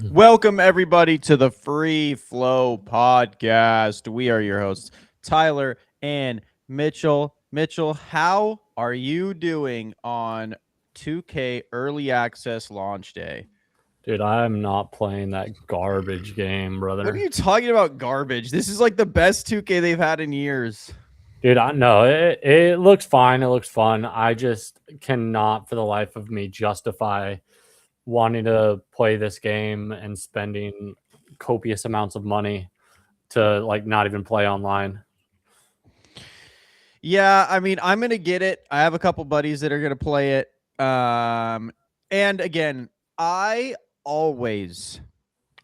Welcome, everybody, to the Free Flow Podcast. We are your hosts, Tyler and Mitchell. Mitchell, how are you doing on 2K Early Access Launch Day? Dude, I'm not playing that garbage game, What are brother. you talking about, garbage? This is like the best 2K they've had in years. Dude, I know it looks fine. It looks fun. I just cannot for the life of me justify wanting to play this game and spending copious amounts of money to like not even play online. Yeah, I mean, I'm going to get it. I have a couple buddies that are going to play it. And again, I always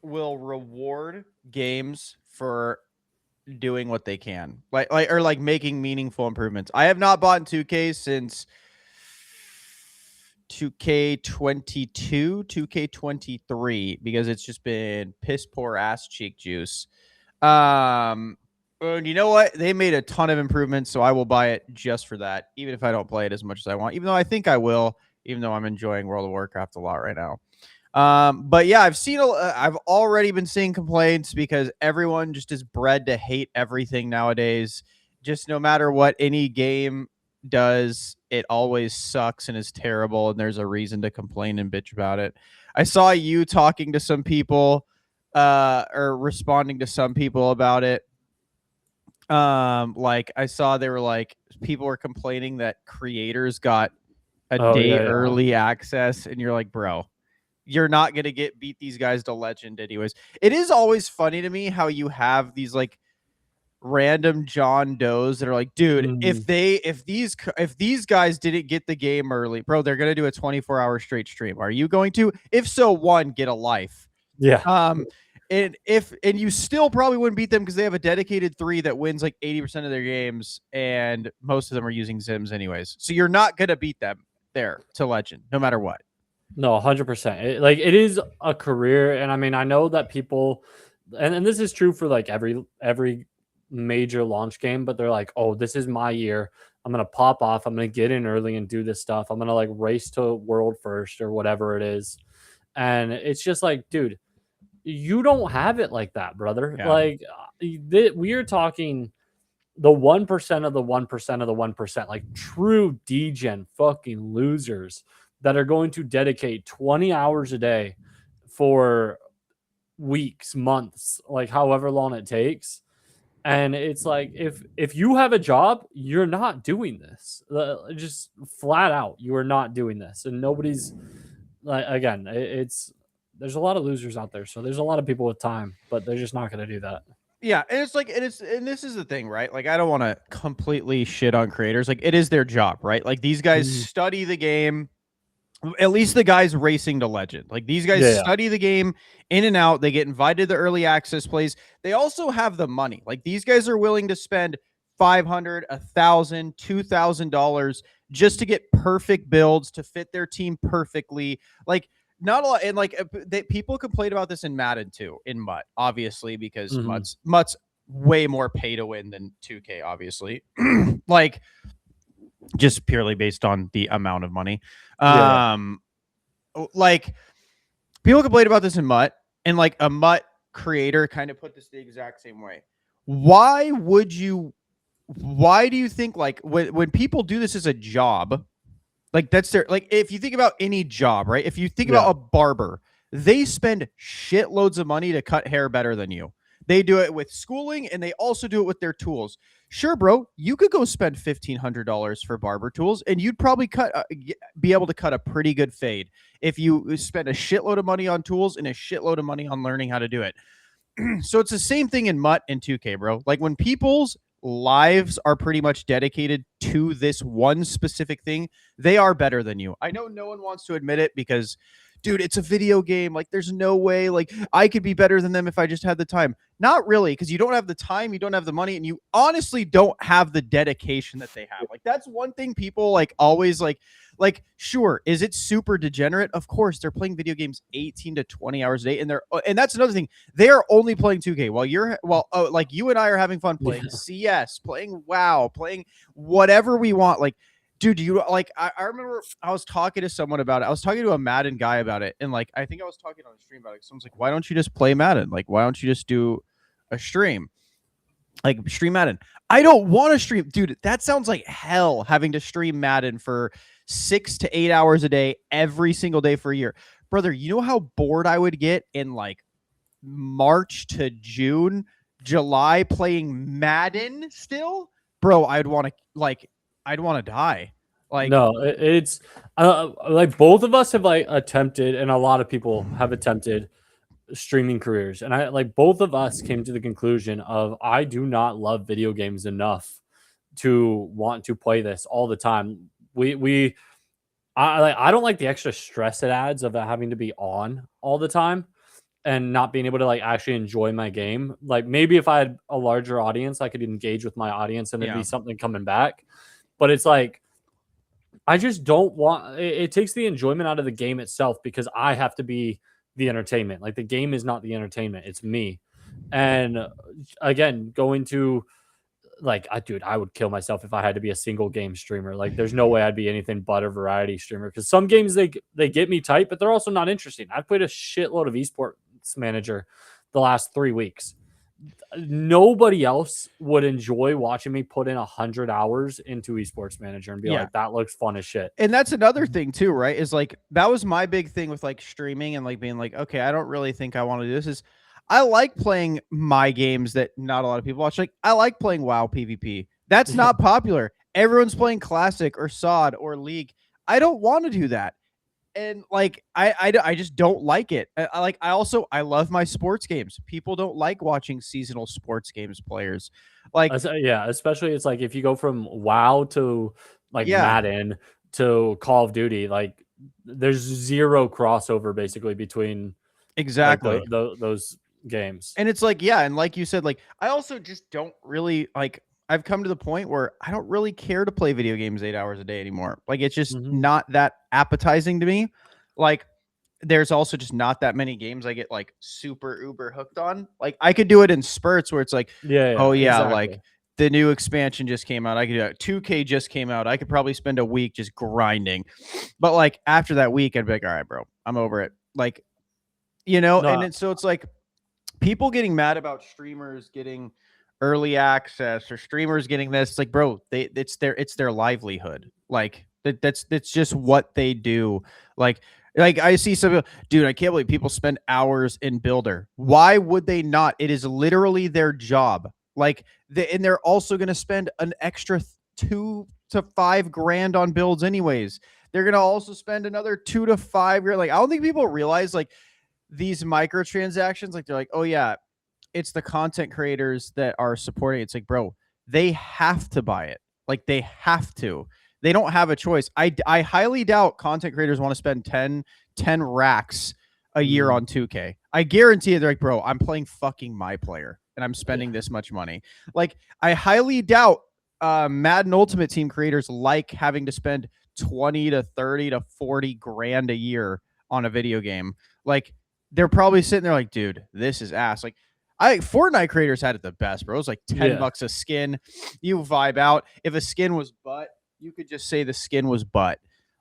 will reward games for doing what they can, like making meaningful improvements. I have not bought in 2K since 2K22, 2K23 because it's just been piss poor ass cheek juice. And you know what? They made a ton of improvements, so I will buy it just for that, even if I don't play it as much as I want. Even though I think I will, even though I'm enjoying World of Warcraft a lot right now. But yeah, I've already been seeing complaints because everyone just is bred to hate everything nowadays. Just no matter what any game does, it always sucks and is terrible, and there's a reason to complain and bitch about it. I saw you talking to some people, or responding to some people about it. Like I saw they were like people were complaining that creators got a Oh day yeah, yeah. early access, and you're like, bro, you're not going to beat these guys to legend anyways. It is always funny to me how you have these like random John Does that are like, dude, Mm, if these guys didn't get the game early, bro, they're going to do a 24-hour straight stream. Are you going to? If so, one, get a life. yeah. Um and you still probably wouldn't beat them because they have a dedicated 3 that wins like 80% of their games, and most of them are using Zims anyways. So you're not going to beat them there to legend no matter what. No, 100%. Like it is a career, and I mean, I know that people, and this is true for like every major launch game, but they're like, oh, this is my year. I'm gonna pop off. I'm gonna get in early and do this stuff. I'm gonna like race to world first or whatever it is, and it's just like, dude, you don't have it like that, brother. Yeah. Like we are talking the 1% of the 1% of the 1%, like true degen fucking losers that are going to dedicate 20 hours a day for weeks, months, like however long it takes. And it's like if you have a job, you're not doing this. Just flat out, you are not doing this. And nobody's like, again, it's there's a lot of losers out there. So there's a lot of people with time, but they're just not going to do that. Yeah, and it's like, and this is the thing, right? Like, I don't want to completely shit on creators. Like, it is their job, right? Like, these guys Mhm. study the game. At least the guys racing to legend. Like, these guys Yeah, yeah. study the game in and out. They get invited to early access plays. They also have the money. Like, these guys are willing to spend 500, 1,000, $2,000 just to get perfect builds to fit their team perfectly. Like, not a lot, and like people complain about this in Madden too, in Mutt, obviously, because Mhm. Mutt's way more pay to win than 2K, obviously. Like, just purely based on the amount of money. Yeah, yeah. Um, like people complain about this in Mutt, and like a Mutt creator kind of put this the exact same way. Why would you? Why do you think like when people do this as a job? Like that's their like if you think about any job, right? If you think about Yeah. a barber, they spend shitloads of money to cut hair better than you. They do it with schooling, and they also do it with their tools. Sure, bro, you could go spend $1,500 for barber tools, and you'd probably be able to cut a pretty good fade if you spend a shitload of money on tools and a shitload of money on learning how to do it. So it's the same thing in Mutt and 2K, bro. Like when people's lives are pretty much dedicated to this one specific thing, they are better than you. I know no one wants to admit it because, dude, it's a video game. Like there's no way like I could be better than them if I just had the time. Not really, because you don't have the time, you don't have the money, and you honestly don't have the dedication that they have. Like that's one thing people like always like sure, is it super degenerate? Of course, they're playing video games 18 to 20 hours a day, and that's another thing. They are only playing 2K while like you and I are having fun playing Yeah. CS, playing WoW, playing whatever we want. Like Dude, you like I remember I was talking to someone about it. I was talking to a Madden guy about it, and like I think I was talking on a stream about it. Someone's like, why don't you just play Madden? Like, why don't you just do a stream? Like stream Madden. I don't want to stream, dude. That sounds like hell having to stream Madden for 6 to 8 hours a day every single day for a year. Brother, you know how bored I would get in like March to June, July playing Madden still? Bro, I'd want to die. Like, No, it's like both of us have like attempted, and a lot of people have attempted streaming careers, and I like both of us came to the conclusion of I do not love video games enough to want to play this all the time. I don't like the extra stress it adds of having to be on all the time and not being able to like actually enjoy my game. Like maybe if I had a larger audience, I could engage with my audience and there'd yeah. be something coming back. But it's like I just don't want it takes the enjoyment out of the game itself because I have to be the entertainment. Like the game is not the entertainment, it's me. And again, going to like dude, I would kill myself if I had to be a single game streamer. Like there's no way I'd be anything but a variety streamer because some games they get me tight, but they're also not interesting. I've played a shitload of esports manager the last 3 weeks. Nobody else would enjoy watching me put in 100 hours into esports manager and be Yeah. like, that looks fun as shit. And that's another thing too, right? Is like that was my big thing with like streaming and like being like, okay, I don't really think I want to do this. Is I like playing my games that not a lot of people watch. Like I like playing WoW PvP. That's not popular. Everyone's playing Classic or SOD or League. I don't want to do that. And like I just don't like it. I love my sports games. People don't like watching seasonal sports games players. Like Yeah, especially it's like if you go from WoW to like yeah, Madden to Call of Duty, like there's zero crossover basically between like exactly. those games. And it's like, yeah, and like you said, like I also just don't really like I've come to the point where I don't really care to play video games 8 hours a day anymore. Like it's just Mhm. not that appetizing to me. Like there's also just not that many games I get like super uber hooked on. Like I could do it in spurts where it's like, Yeah, oh yeah, yeah, like exactly. the new expansion just came out. I could do that. 2K just came out. I could probably spend a week just grinding. But like after that week, I'd be like, all right, bro, I'm over it. Like, and No, so it's like people getting mad about streamers getting early access or streamers getting this. It's like, bro, it's their livelihood. Like that's just what they do. Like I see some dude, I can't believe people spend hours in Builder. Why would they not? It is literally their job. Like and they're also going to spend an extra 2 to 5 grand on builds anyways. They're going to also spend another 2 to 5 grand. Like I don't think people realize like these microtransactions, like they're like, oh yeah, it's the content creators that are supporting it. It's like, bro, they have to buy it. Like they have to. They don't have a choice. I highly doubt content creators want to spend 10 racks a year mm, on 2K. I guarantee you they're like, bro, I'm playing fucking my player and I'm spending yeah. this much money. Like I highly doubt Madden Ultimate Team creators like having to spend 20 to 30 to 40 grand a year on a video game. Like they're probably sitting there like, dude, this is ass. Like Fortnite creators had it the best, bro. It was like 10 Yeah. bucks a skin. You vibe out. If a skin was butt, you could just say the skin was butt.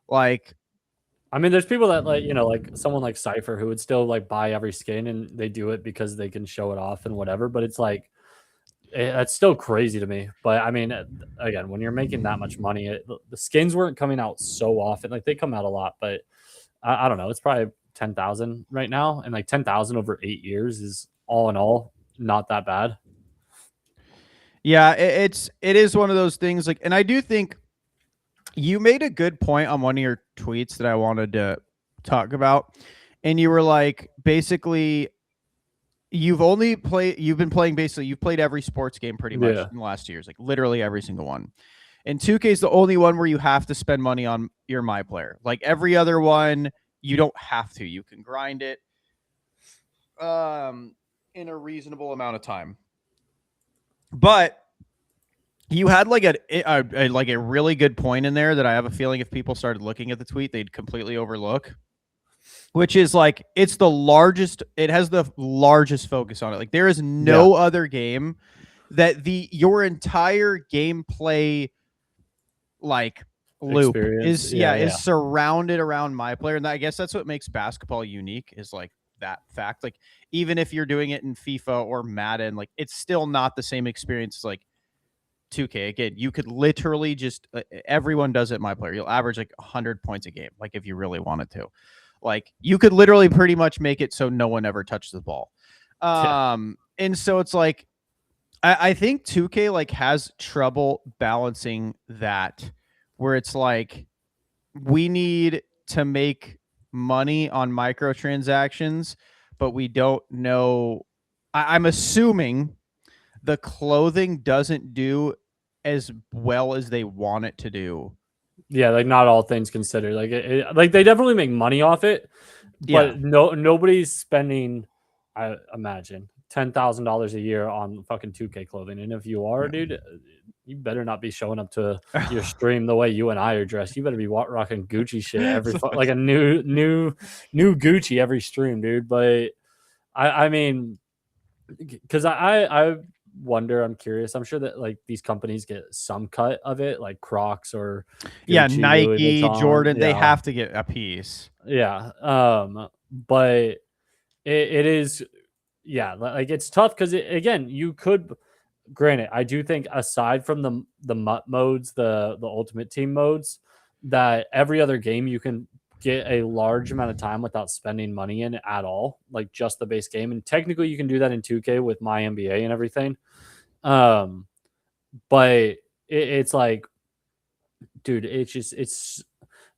Like, I mean, there's people that like, like someone like Cypher who would still like buy every skin and they do it because they can show it off and whatever. But it's like, that's still crazy to me. But I mean, again, when you're making that much money, the skins weren't coming out so often. Like they come out a lot, but I don't know. It's probably 10,000 right now. And like 10,000 over 8 years is all in all not that bad. yeah, it is one of those things. Like, and I do think you made a good point on one of your tweets that I wanted to talk about. And you were like, basically, you've been playing basically, you've played every sports game pretty much Yeah. in the last 2 years, like literally every single one. And 2K is the only one where you have to spend money on your my player. Like every other one, you don't have to. You can grind it in a reasonable amount of time. But you had like a really good point in there that I have a feeling if people started looking at the tweet, they'd completely overlook, which is like it has the largest focus on it. Like there is Yeah. no other game that your entire gameplay like loop experience. is Yeah, is yeah. surrounded around my player, and I guess that's what makes basketball unique is like that fact. Like even if you're doing it in FIFA or Madden, like it's still not the same experience as like 2K. Again, you could literally just everyone does it. My player, you'll average like 100 points a game. Like if you really wanted to, like you could literally pretty much make it so no one ever touches the ball. Yeah. And so it's like I think 2K like has trouble balancing that, where it's like we need to make money on microtransactions, but we don't know. I'm assuming the clothing doesn't do as well as they want it to do. Yeah, like not all things considered. Like they definitely make money off it, Yeah. but nobody's spending, I imagine, $10,000 a year on fucking 2K clothing. And if you are, No. dude, you better not be showing up to your stream the way you and I are dressed. You better be rocking Gucci shit like a new Gucci every stream, dude. But I mean, because I wonder, I'm curious. I'm sure that like these companies get some cut of it, like Crocs or Yeah, Gucci, Louis Nike, Vuitton. Jordan, they have to get a piece. Yeah. But it is, yeah, like it's tough because again, you could. Granted, I do think aside from the MUT modes, the Ultimate Team modes, that every other game you can get a large amount of time without spending money in at all, like just the base game. And technically, you can do that in 2K with my NBA and everything. But it's like, dude, it's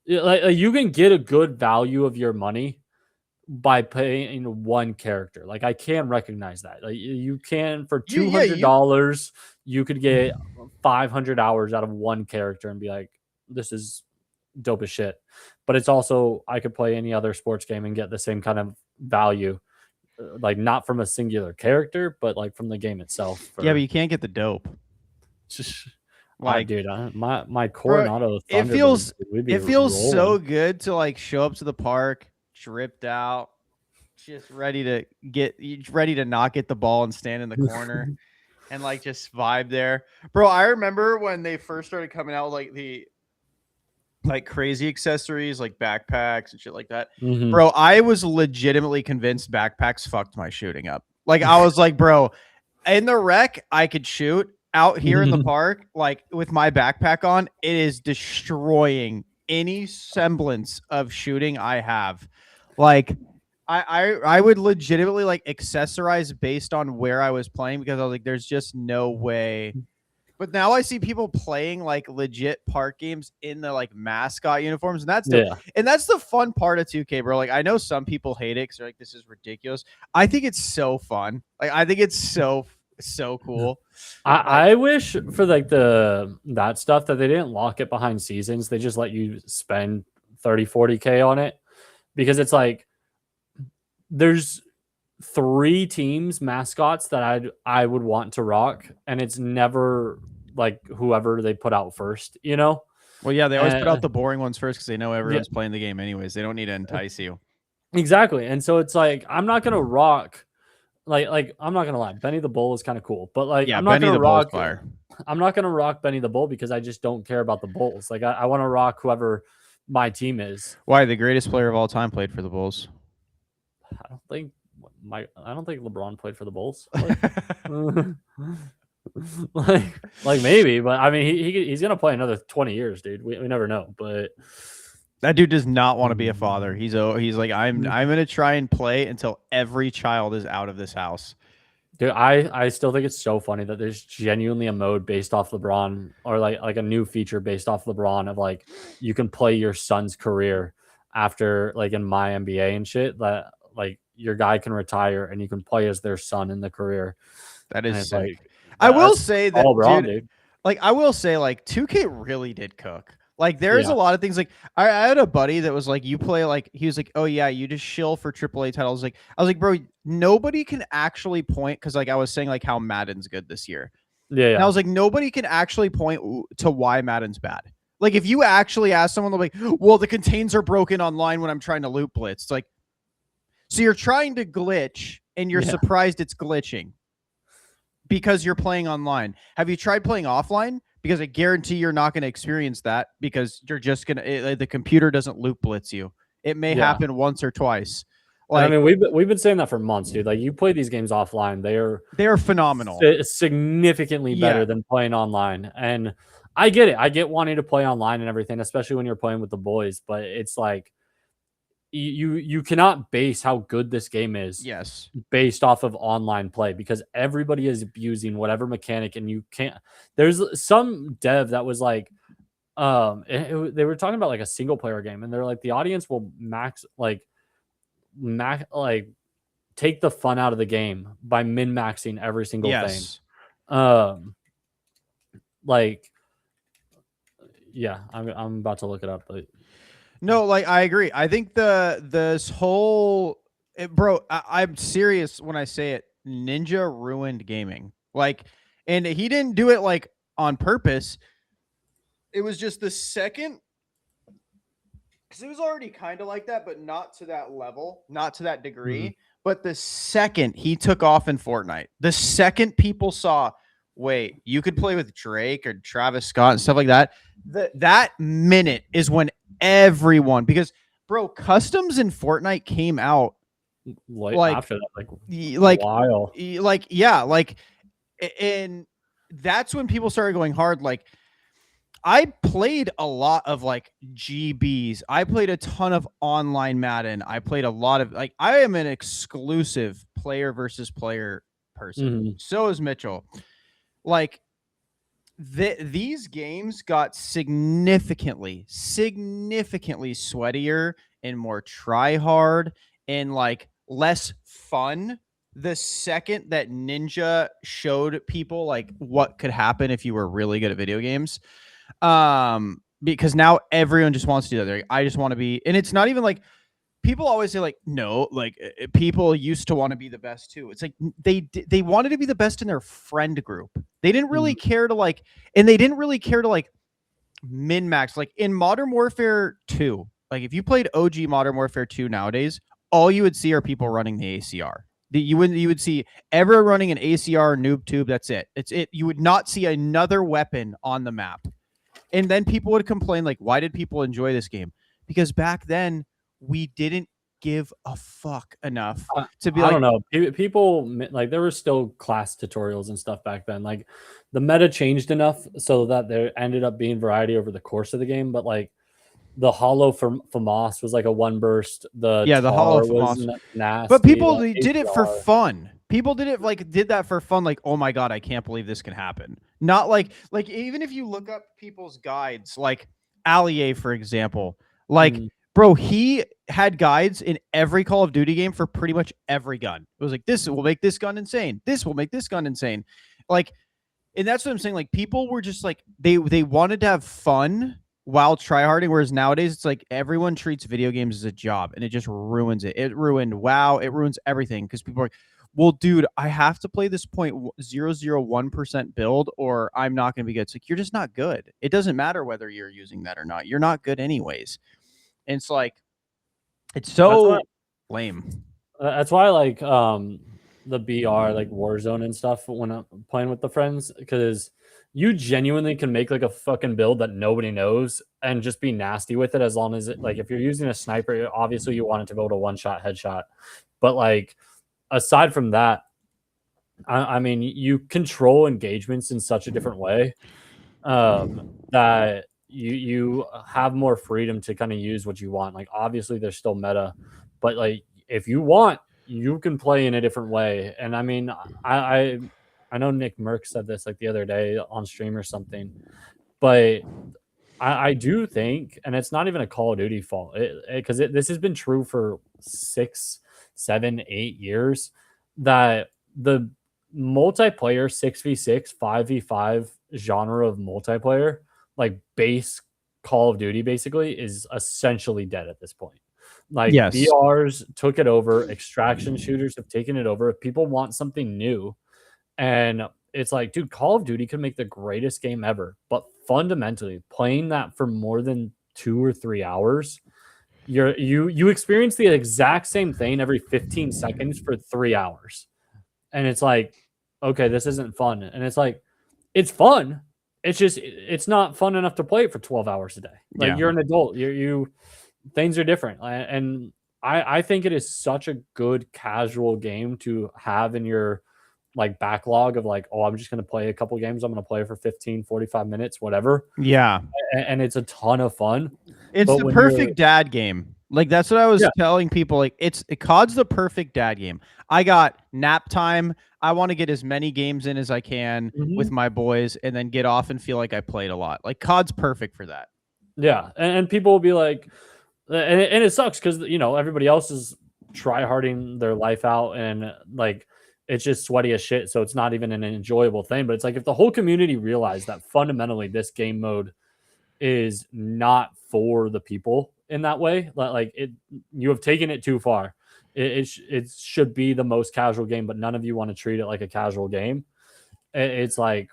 like you can get a good value of your money by paying one character. Like I can recognize that. Like you can for $200, you could get 500 hours out of one character and be like, this is dope as shit. But it's also I could play any other sports game and get the same kind of value, like not from a singular character, but like from the game itself. Yeah, but you can't get the dope. Like, dude, my Coronado Thunder, it feels so good to like show up to the park, dripped out, just ready to not get the ball and stand in the corner and like just vibe there. Bro, I remember when they first started coming out like the like crazy accessories like backpacks and shit like that. Mm-hmm. Bro, I was legitimately convinced backpacks fucked my shooting up. Like I was like, bro, in the rec I could shoot. Out here in the park, like with my backpack on, it is destroying any semblance of shooting I have. Like I would legitimately like accessorize based on where I was playing because I was like, there's just no way. But now I see people playing like legit park games in the like mascot uniforms, and that's the fun part of 2K, bro. Like I know some people hate it because they're like, this is ridiculous. I think it's so fun. Like I think it's so cool. I wish for like that stuff that they didn't lock it behind seasons. They just let you spend 30-40K on it, because it's like there's 3 teams mascots that I would want to rock, and it's never like whoever they put out first, you know? Well, yeah, they always put out the boring ones first because they know everyone's playing the game anyways. They don't need to entice you. Exactly. And so it's like I'm not gonna rock like I'm not gonna lie, Benny the Bull is kind of cool, but like I'm not gonna rock Benny the Bull because I just don't care about the Bulls. Like I want to rock whoever my team is. Why? The greatest player of all time played for the Bulls. I don't think LeBron played for the Bulls. Like maybe, but I mean he's gonna play another 20 years, dude. We never know, but that dude does not want to be a father. He's like, I'm gonna try and play until every child is out of this house. Dude, I still think it's so funny that there's genuinely a mode based off LeBron, or like a new feature based off LeBron of like you can play your son's career after like in my NBA and shit, that like your guy can retire and you can play as their son in the career. That is sick. Like, I will say that LeBron, dude. Like I will say like 2K really did cook. Like there's a lot of things. Like I had a buddy that was like, you play like, he was like, oh yeah, you just shill for AAA titles. Like I was like, bro, nobody can actually point, because like I was saying like how Madden's good this year. Yeah. And I was like, nobody can actually point to why Madden's bad. Like if you actually ask someone, they're like, well, the contains are broken online when I'm trying to loot blitz. It's like, so you're trying to glitch and you're surprised it's glitching because you're playing online. Have you tried playing offline? because I guarantee you're not going to experience that because you're just going to, the computer doesn't loop blitz you. It may Yeah. happen once or twice. And I Like, mean, we've been saying that for months, dude. Like, you play these games offline, they are phenomenal. significantly better than playing online. And I get it. I get wanting to play online and everything, especially when you're playing with the boys. But it's like you cannot base how good this game is Yes. based off of online play because everybody is abusing whatever mechanic, and you can't. There's some dev that was like, they were talking about like a single player game, and they're like, the audience will max take the fun out of the game by min-maxing every single thing. Like, yeah, I'm about to look it up, but no, like I agree. I think this whole bro, I'm serious when I say it. Ninja ruined gaming. Like, and he didn't do it like on purpose. It was just the second, because it was already kind of like that, but not to that level, not to that degree. But the second he took off in Fortnite, the second people saw, wait, you could play with Drake or Travis Scott and stuff like that, that minute is when everyone, because bro, customs in Fortnite came out like after that, like a while. Yeah, like, and that's when people started going hard. Like, I played a lot of like GBs. I played a ton of online Madden. I played a lot of, like, I am an exclusive player versus player person. So is Mitchell. Like, these games got significantly sweatier and more try hard and like less fun the second that Ninja showed people like what could happen if you were really good at video games. Because now everyone just wants to do that. Like, I just want to be, and it's not even like, people always say like, no, like people used to want to be the best too. It's like they wanted to be the best in their friend group. They didn't really care to like, and they didn't really care to like min max. Like in Modern Warfare 2, like if you played OG Modern Warfare 2 nowadays, all you would see are people running the ACR. You would see everyone running an ACR noob tube. That's it. It's it. You would not see another weapon on the map. And then people would complain like, why did people enjoy this game? Because back then we didn't give a fuck enough to be I don't know. People, like, there were still class tutorials and stuff back then. Like, the meta changed enough so that there ended up being variety over the course of the game. But like, the Hollow from FAMAS was like a one burst. The Hollow was nasty. But people did it for fun. People did that for fun. Like, oh my god, I can't believe this can happen. Not like even if you look up people's guides, like Allier, for example, like. Bro, he had guides in every Call of Duty game for pretty much every gun. It was like, this will make this gun insane. This will make this gun insane. Like, and that's what I'm saying. Like, people were just like, they wanted to have fun while tryharding, whereas nowadays it's like everyone treats video games as a job, and it just ruins it. It ruined WoW. It ruins everything because people are like, well, dude, I have to play this 0.001% build or I'm not going to be good. It's like, you're just not good. It doesn't matter whether you're using that or not. You're not good anyways. And it's like, it's so lame. That's why I like the BR, like Warzone and stuff when I'm playing with the friends, because you genuinely can make like a fucking build that nobody knows and just be nasty with it, as long as it, like, if you're using a sniper, obviously you want it to go to one-shot headshot. But like, aside from that, I mean, you control engagements in such a different way that you have more freedom to kind of use what you want. Like, obviously there's still meta, but like, if you want, you can play in a different way. And I mean, I know Nick Merck said this like the other day on stream or something, but I do think, and it's not even a Call of Duty fault, because this has been true for 6, 7, 8 years, that the multiplayer 6v6, 5v5 genre of multiplayer, like base Call of Duty, basically is essentially dead at this point. Like, yes, BRs took it over, extraction shooters have taken it over. If people want something new, and it's like, dude, Call of Duty could make the greatest game ever, but fundamentally playing that for more than 2 or 3 hours, you experience the exact same thing every 15 seconds for 3 hours. And it's like, okay, this isn't fun. And it's like, it's fun. it's not fun enough to play it for 12 hours a day. Like Yeah. you're an adult, you things are different. And I think it is such a good casual game to have in your like backlog of like, oh, I'm just going to play a couple games. I'm going to play for 15, 45 minutes, whatever. Yeah. And it's a ton of fun. It's But the when you're, perfect dad game. Like that's what I was yeah, telling people. Like COD's the perfect dad game. I got nap time. I want to get as many games in as I can with mhm, my boys and then get off and feel like I played a lot. Like COD's perfect for that. yeah. And people will be like, and it sucks because, everybody else is try harding their life out and like, it's just sweaty as shit. So it's not even an enjoyable thing. But it's like if the whole community realized that fundamentally this game mode is not for the people in that way. Like it, you have taken it too far. It should be the most casual game, but none of you want to treat it like a casual game. It's like,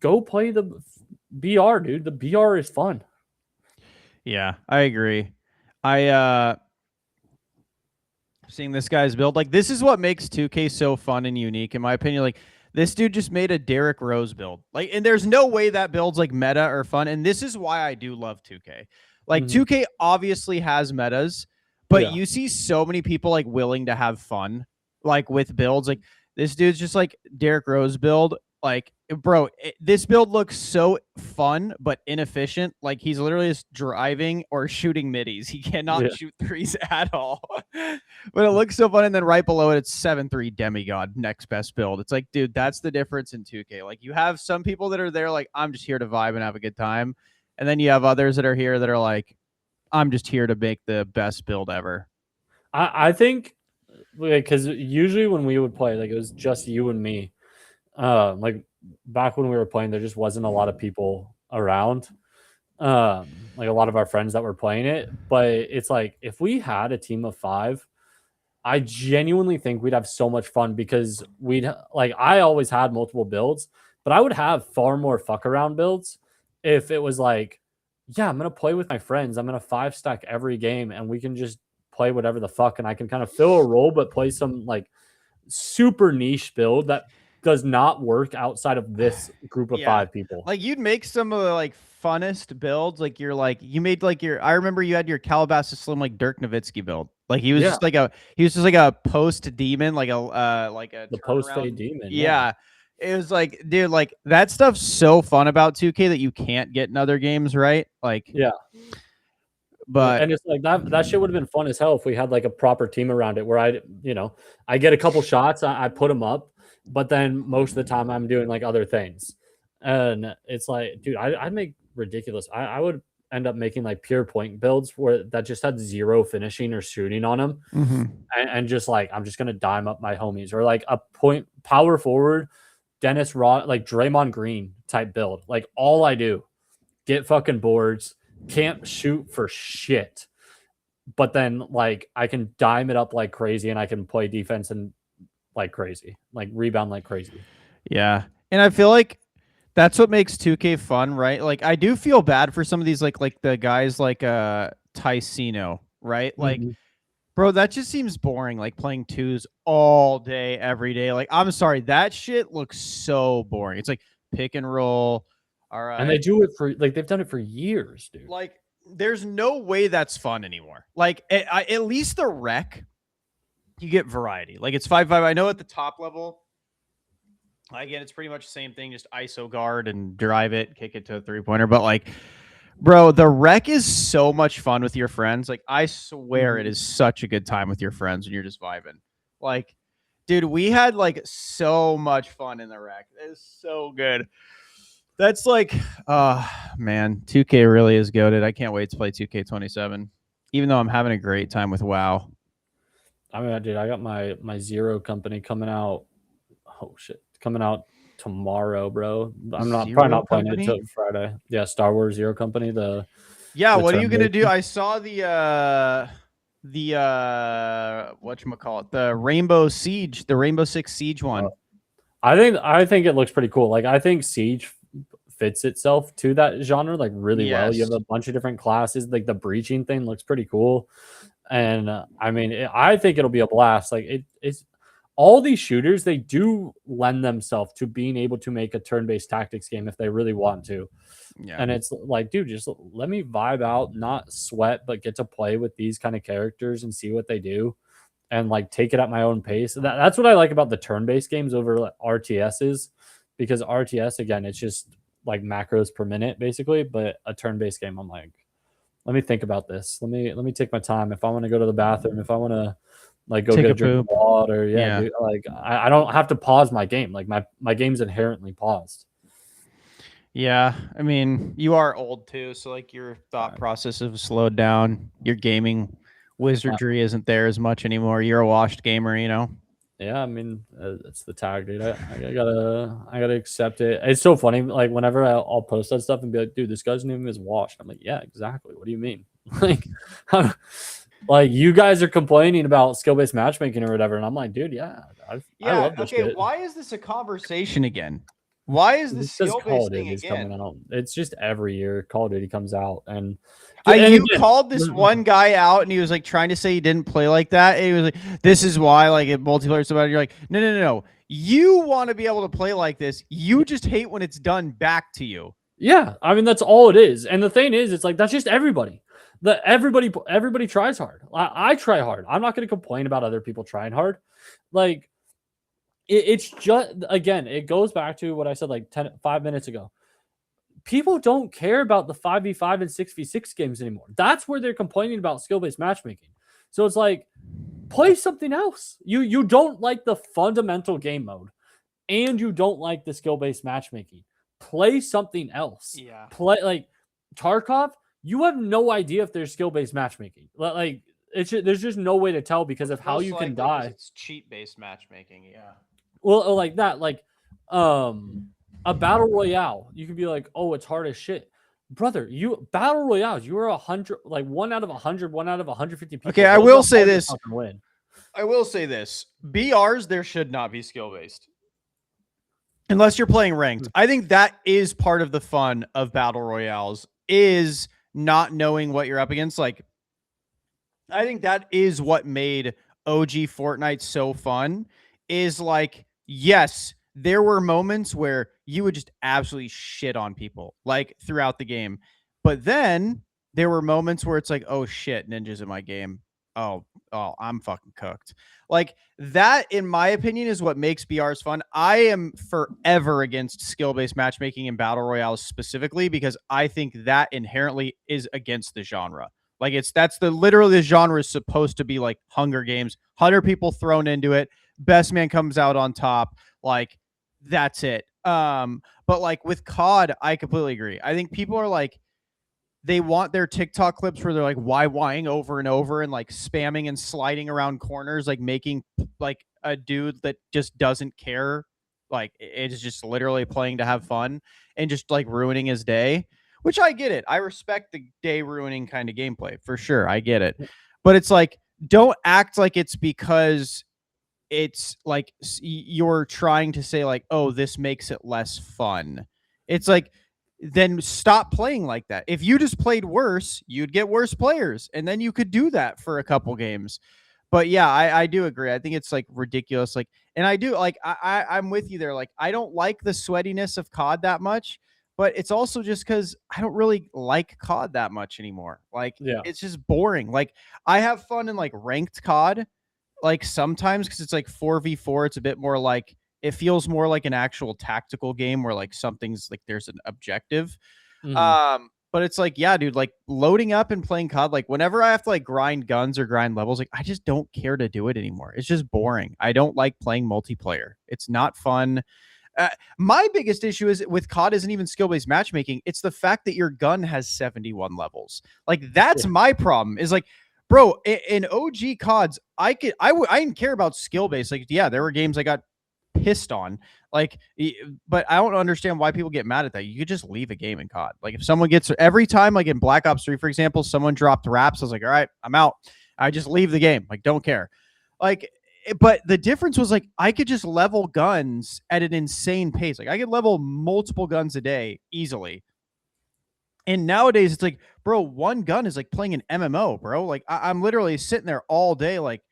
go play the BR, dude. The BR is fun. Yeah, I agree. I seeing this guy's build, like this is what makes 2K so fun and unique in my opinion. Like this dude just made a Derrick Rose build. Like and there's no way that build's like meta or fun and this is why I do love 2K. Like Mhm. 2K obviously has metas, but Yeah, you see so many people like willing to have fun like with builds. Like this dude's just like Derrick Rose build. Like, bro, this build looks so fun but inefficient. Like he's literally just driving or shooting middies. He cannot yeah. shoot threes at all. But it looks so fun. And then right below it, it's 7-3 demigod, next best build. It's like, dude, that's the difference in 2K. Like you have some people that are there, like, I'm just here to vibe and have a good time. And then you have others that are here that are like, I'm just here to make the best build ever. I think because usually when we would play, like it was just you and me. Like back when we were playing, there just wasn't a lot of people around. Like a lot of our friends that were playing it. But it's like if we had a team of 5, I genuinely think we'd have so much fun because we'd like I always had multiple builds, but I would have far more fuck around builds if it was like, yeah, I'm gonna play with my friends. I'm gonna 5 stack every game and we can just play whatever the fuck and I can kind of fill a role but play some like super niche build that does not work outside of this group of Yeah. 5 people. Like you'd make some of the like funnest builds. Like you're like you made like your I remember you had your Calabasas Slim like Dirk Nowitzki build. Like Yeah, he was just like a post demon, like a the post fade turnaround. demon. Yeah. Yeah. It was like, dude, like that stuff's so fun about 2K that you can't get in other games, right? Like, Yeah. but And it's like that shit would have been fun as hell if we had like a proper team around it where I get a couple shots, I put them up, but then most of the time I'm doing like other things. And it's like, dude, I'd make ridiculous. I would end up making like pure point builds where that just had zero finishing or shooting on them. mhm. And just like, I'm just going to dime up my homies or like a point power forward, Dennis Rod, like Draymond Green type build. Like all I do, get fucking boards, can't shoot for shit. But then like I can dime it up like crazy and I can play defense and like crazy, like rebound like crazy. Yeah. And I feel like that's what makes 2K fun, right? Like I do feel bad for some of these like the guys like Ticino, right? Like Mhm. bro, that just seems boring like playing twos all day every day. Like I'm sorry, that shit looks so boring. It's like pick and roll. All And they right. do it for like they've done it for years, dude. Like there's no way that's fun anymore. Like at least the rec you get variety. Like it's 5-5. I know at the top level again, it's pretty much the same thing, just ISO guard and drive it, kick it to a 3-pointer. But like, bro, the rec is so much fun with your friends. Like, I swear it Mhm. is such a good time with your friends when you're just vibing. Like, dude, we had like so much fun in the rec. It's so good. That's like, man, 2K really is goated. I can't wait to play 2K27. Even though I'm having a great time with WoW. I mean, dude, I got my Zero company coming out. Oh shit, coming out tomorrow, bro. I'm not probably Zero not playing it till company? Friday. Yeah, Star Wars Zero Company, Yeah, the what are turn you gonna do? based. I saw the whatchamacallit, the Rainbow Siege, the Rainbow Six Siege one. I think it looks pretty cool. Like I think Siege fits itself to that genre like really well. You have Yes. a bunch of different classes. Like the breaching thing looks pretty cool, and I mean, I think it'll be a blast. Like it's all these shooters, they do lend themselves to being able to make a turn-based tactics game if they really want to. Yeah. And it's like, dude, just let me vibe out, not sweat, but get to play with these kind of characters and see what they do and like take it at my own pace. That's what I like about the turn-based games over like RTSs, because RTS, again, it's just like macros per minute basically, but a turn-based game, I'm like, let me think about this. Let me take my time. If I want to go to the bathroom, if I want to like go Take get a a drink of poop. water, yeah, Yeah. dude, like I don't have to pause my game. Like my game's inherently paused. Yeah, I mean, you are old too, so like your thought process have slowed down. Your gaming wizardry isn't there as much anymore. You're a washed gamer, you know. Yeah, I mean, it's the tag, dude. I gotta accept it. It's so funny. Like whenever I'll post that stuff and be like, dude, this guy's name is washed. I'm like, yeah, exactly. What do you mean? Like, like you guys are complaining about skill based matchmaking or whatever, and I'm like, dude, yeah, I love this Okay. shit. Why is this a conversation again? Why is this Because skill Call based of thing Duty's coming again? out. It's just every year Call of Duty comes out, and You again, called this one guy out, and he was like trying to say he didn't play like that. And he was like, "This is why, like, it multiplayer so bad." You're like, "No, no, no, no. You want to be able to play like this. You just hate when it's done back to you." yeah, I mean that's all it is. And the thing is, it's like that's just everybody. Everybody tries hard. I try hard. I'm not going to complain about other people trying hard. Like it's just, again, it goes back to what I said like 5 minutes ago. People don't care about the 5v5 and 6v6 games anymore. That's where they're complaining about skill-based matchmaking. So it's like, play something else. You don't like the fundamental game mode, and you don't like the skill-based matchmaking. Play something else. Yeah. Play like Tarkov. You have no idea if there's skill-based matchmaking. Like there's just no way to tell because of how you can die. It's cheat based matchmaking. Yeah. Well, like that, like a battle royale, you can be like, oh, it's hard as shit. Brother, you battle royales, you are 100, like 1 out of 100, 1 out of 150 people. Okay, I Those will are say hard to this. fucking win. I will say this. BRs, there should not be skill based. Unless you're playing ranked. I think that is part of the fun of battle royales, is not knowing what you're up against. Like, I think that is what made OG Fortnite so fun, is like, yes, there were moments where you would just absolutely shit on people like throughout the game. But then there were moments where it's like, oh shit, ninjas in my game. Oh, I'm fucking cooked. Like that, in my opinion, is what makes BRs fun. I am forever against skill-based matchmaking in battle royales specifically because I think that inherently is against the genre. Like that's literally the genre is supposed to be like Hunger Games, 100 people thrown into it, best man comes out on top. Like that's it. But like with COD, I completely agree. I think people are like, they want their TikTok clips where they're like YYing over and over and like spamming and sliding around corners, like making like a dude that just doesn't care. Like it is just literally playing to have fun and just like ruining his day, which I get it. I respect the day ruining kind of gameplay for sure. I get it. But it's like, don't act like it's because it's like you're trying to say like, oh, this makes it less fun. It's like, then stop playing like that. If you just played worse, you'd get worse players, and then you could do that for a couple games. But yeah, I do agree. I think it's like ridiculous. Like, and I do like I'm with you there. Like, I don't like the sweatiness of COD that much, but it's also just because I don't really like COD that much anymore. Like, Yeah. it's just boring. Like, I have fun in like ranked COD, like sometimes because it's like 4v4. It's a bit more like, it feels more like an actual tactical game where like something's like there's an objective. But it's like, yeah, dude, like loading up and playing COD, like whenever I have to like grind guns or grind levels, like I just don't care to do it anymore. It's just boring. I don't like playing multiplayer. It's not fun. My biggest issue is with COD isn't even skill-based matchmaking. It's the fact that your gun has 71 levels. Like that's my problem. Is like, bro, in OG CODs, I didn't care about skill-based. Like, yeah, there were games I got pissed on, like, but I don't understand why people get mad at that. You could just leave a game in COD. Like if someone gets, every time, like in Black Ops 3, for example, someone dropped wraps, I was like, all right, I'm out. I just leave the game. Like, don't care. Like, but the difference was like, I could just level guns at an insane pace. Like I could level multiple guns a day easily. And nowadays it's like, bro, one gun is like playing an MMO, bro. Like I'm literally sitting there all day, like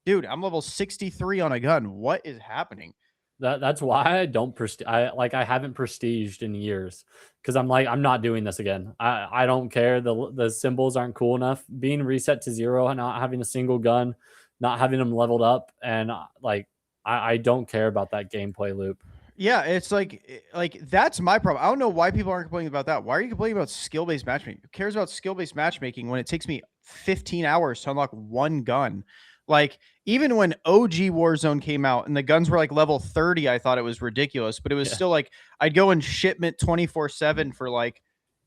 Dude, I'm level 63 on a gun. What is happening? That's why I don't I haven't prestiged in years because I'm like I'm not doing this again. I don't care. The symbols aren't cool enough. Being reset to 0 and not having a single gun, not having them leveled up, and like I don't care about that gameplay loop. Yeah, it's like that's my problem. I don't know why people aren't complaining about that. Why are you complaining about skill-based matchmaking? Who cares about skill-based matchmaking when it takes me 15 hours to unlock one gun? Like even when OG Warzone came out and the guns were like level 30, I thought it was ridiculous, but it was Yeah, still like I'd go in shipment 24/7 for like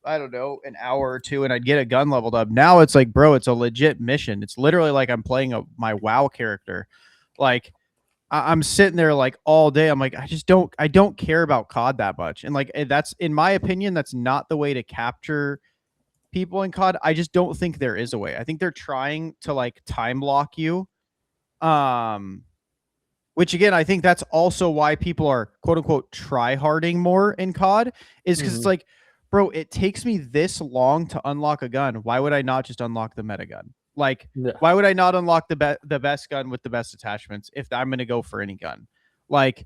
I don't know, an hour or two and I'd get a gun leveled up. Now it's like, bro, it's a legit mission. It's literally like I'm playing my WoW character. Like I'm sitting there like all day. I'm like, I don't care about COD that much. And like, that's in my opinion, that's not the way to capture people in COD. I just don't think there is a way. I think they're trying to like time lock you. Um, which again, I think that's also why people are quote unquote try harding more in COD is because it's hmm like, bro, it takes me this long to unlock a gun. Why would I not just unlock the meta gun? Like, yeah, why would I not unlock the best gun with the best attachments if I'm gonna go for any gun? Like,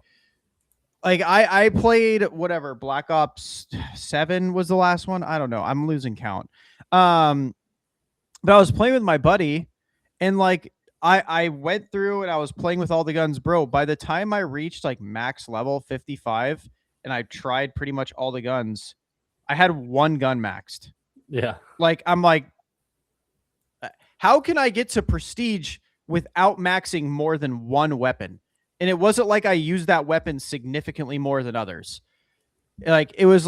I played whatever Black Ops 7 was the last one. I don't know. I'm losing count. Um, but I was playing with my buddy, and like I went through and I was playing with all the guns, bro. By the time I reached like max level 55, and I tried pretty much all the guns, I had one gun maxed. yeah. Like I'm like, how can I get to prestige without maxing more than one weapon? And it wasn't like I used that weapon significantly more than others. Like it was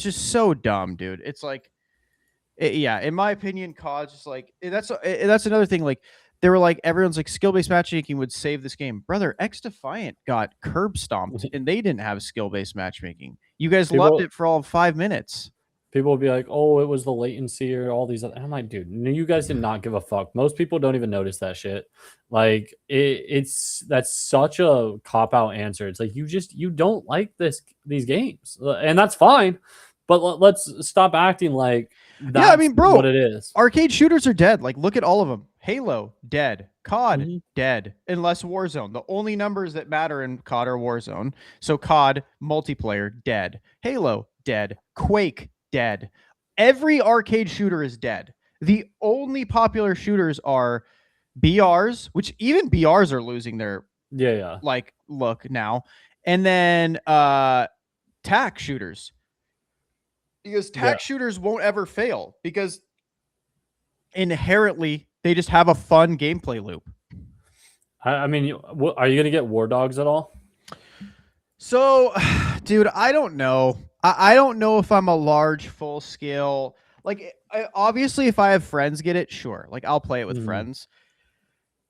just so dumb, dude. It's like yeah, in my opinion, COD's just like that's another thing. Like they were like everyone's like skill based matchmaking would save this game, brother. X Defiant got curb stomped, and they didn't have skill based matchmaking. You guys loved People it for all 5 minutes. people will be like, "Oh, it was the latency or all these." I'm like, dude, no, you guys did not give a fuck. Most people don't even notice that shit. Like, it's that's such a cop out answer. It's like you don't like these games, and that's fine. But let's stop acting like Yeah, I that's mean, what bro, it is. arcade shooters are dead. Like, look at all of them. Halo, dead. COD, Mhm. dead. Unless Warzone. The only numbers that matter in COD are Warzone. So COD, multiplayer, dead. Halo, dead. Quake, dead. Every arcade shooter is dead. The only popular shooters are BRs, which even BRs are losing their Yeah, yeah, like look now. And then tac shooters. Because yeah. tac shooters won't ever fail because inherently they just have a fun gameplay loop. I mean, are you gonna get War Dogs at all? So, dude, I don't know. I don't know if I'm a large full scale. Like, obviously, if I have friends get it, sure. Like, I'll play it with Mhm. friends.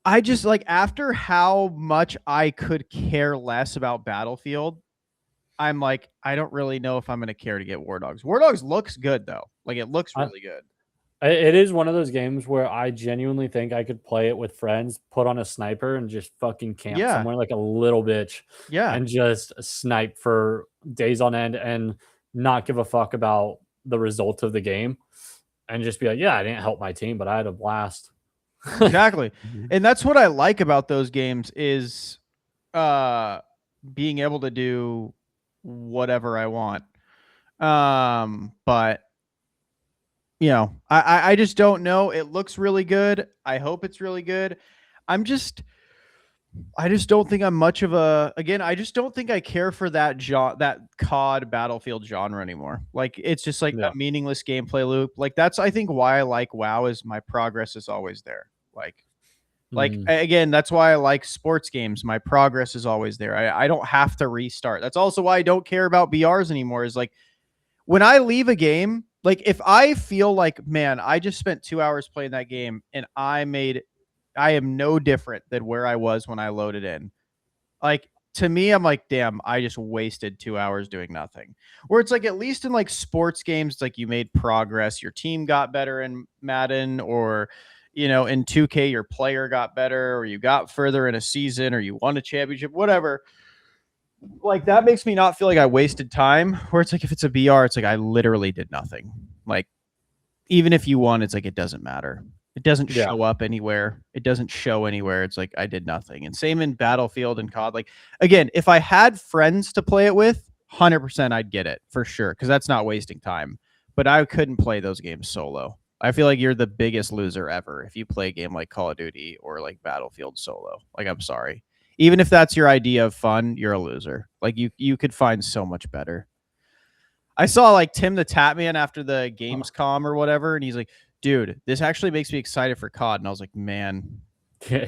I just like after how much I could care less about Battlefield, I'm like, I don't really know if I'm gonna care to get War Dogs. War Dogs looks good though. Like, it looks I, really good. it is one of those games where I genuinely think I could play it with friends, put on a sniper, and just fucking camp Yeah, somewhere like a little bitch yeah. and just snipe for days on end and not give a fuck about the result of the game and just be like, yeah, I didn't help my team, but I had a blast. Exactly. Mhm. And that's what I like about those games is uh being able to do whatever I want. But you know, I just don't know. It looks really good. I hope it's really good. I'm just I just don't think I'm much of a again, I just don't think I care for that COD Battlefield genre anymore. Like it's just like a Yeah. meaningless gameplay loop. Like that's I think why I like WoW is my progress is always there. Mhm. Again, that's why I like sports games. My progress is always there. I don't have to restart. That's also why I don't care about BRs anymore. Is like when I leave a game, like if I feel like, man, I just spent 2 hours playing that game and I am no different than where I was when I loaded in. Like to me, I'm like, damn, I just wasted 2 hours doing nothing. Where it's like at least in like sports games, it's like you made progress, your team got better in Madden, or in 2K, your player got better, or you got further in a season, or you won a championship, whatever. Like that makes me not feel like I wasted time. Where it's like if it's a BR, it's like I literally did nothing. Like even if you won, it's like it doesn't matter. It doesn't Yeah. show up anywhere. It doesn't show anywhere. It's like I did nothing. And same in Battlefield and COD. Like again, if I had friends to play it with, 100% I'd get it for sure because that's not wasting time. But I couldn't play those games solo. I feel like you're the biggest loser ever if you play a game like Call of Duty or like Battlefield solo. Like I'm sorry. Even if that's your idea of fun, you're a loser. Like you could find so much better. I saw like Tim the Tatman after the Gamescom or whatever, and he's like, dude, this actually makes me excited for COD. And I was like, man, I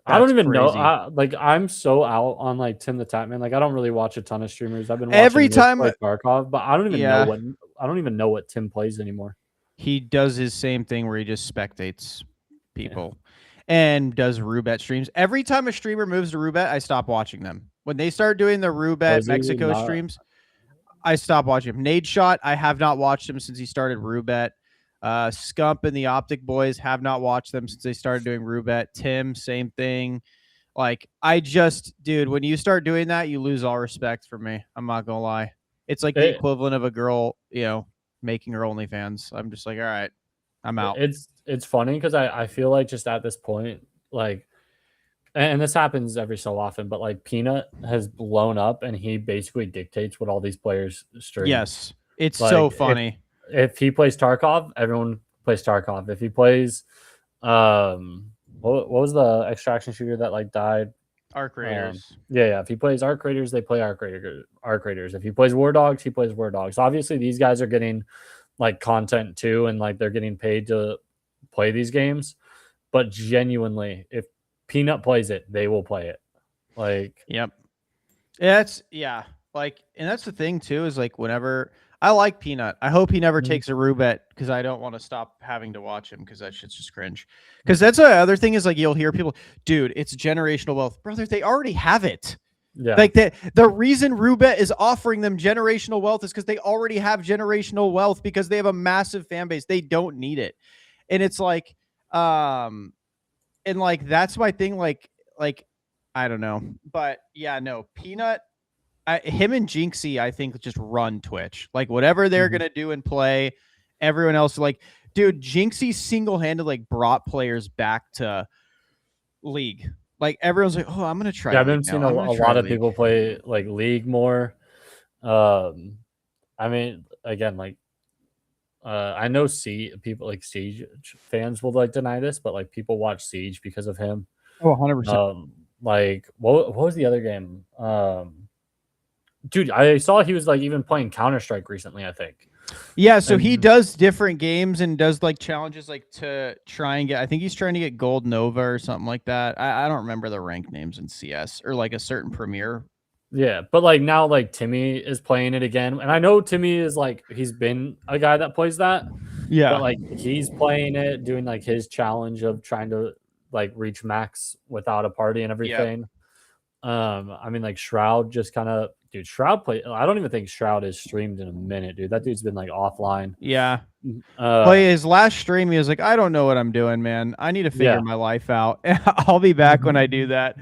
don't that's even know. crazy. Like I'm so out on like Tim the Tatman. Like I don't really watch a ton of streamers. I've been Every watching Nick time, play Tarkov, but I don't even know yeah, what Tim plays anymore. he does his same thing where he just spectates people and does Rubet streams. Every time a streamer moves to Rubet, I stop watching them. When they start doing the Rubet Is he Mexico not? streams, I stop watching him. Nade Shot, I have not watched him since he started Rubet. Scump and the Optic Boys have not watched them since they started doing Rubet. Tim, same thing. Like, I just, dude, when you start doing that, you lose all respect for me. I'm not gonna lie. It's like the equivalent of a girl, making her OnlyFans. I'm just like, all right, I'm out. It's funny because I feel like just at this point, like, and this happens every so often, but like Peanut has blown up and he basically dictates what all these players stream. Yes, it's Like so funny. if he plays Tarkov, everyone plays Tarkov. If he plays, what was the extraction shooter that like died? Arc Raiders. Yeah. If he plays Arc Raiders, they play Arc Raiders. If he plays War Dogs, he plays War Dogs. Obviously, these guys are getting like content too, and like they're getting paid to play these games. But genuinely, if Peanut plays it, they will play it. Like, yep. Yeah. Like, and that's the thing too, is like whenever I like Peanut, I hope he never takes a Rubet because I don't want to stop having to watch him because that shit's just cringe. Because that's the other thing is like you'll hear people, dude, it's generational wealth. Brother, they already have it. yeah. Like the reason Rubet is offering them generational wealth is because they already have generational wealth because they have a massive fan base. They don't need it. And it's like, and like that's my thing, like I don't know. But yeah, no, Peanut, him and Jinxie, I think just run Twitch. Like whatever they're gonna do and play, everyone else like, dude, Jinxie single-handed like brought players back to League. Like everyone's like, oh, I'm gonna try. Yeah, I've been League seeing now. a I'm gonna try lot of League. people play like League more. I mean, again, like I know people like Siege fans will like deny this, but like people watch Siege because of him. Oh, 100%. Like what was the other game? Dude, I saw he was like even playing Counter-Strike recently, I think. Yeah, so he does different games and does like challenges like to try and get, I think he's trying to get Gold Nova or something like that. I don't remember the rank names in CS or like a certain Premier. Yeah, but like now like Timmy is playing it again. And I know Timmy is like he's been a guy that plays that. Yeah. But like he's playing it, doing like his challenge of trying to like reach max without a party and everything. I mean, like Shroud just kind of, dude. Shroud play. I don't even think Shroud is streamed in a minute, dude. That dude's been like offline. Yeah. But his last stream, he was like, I don't know what I'm doing, man. I need to figure my life out. I'll be back when I do that.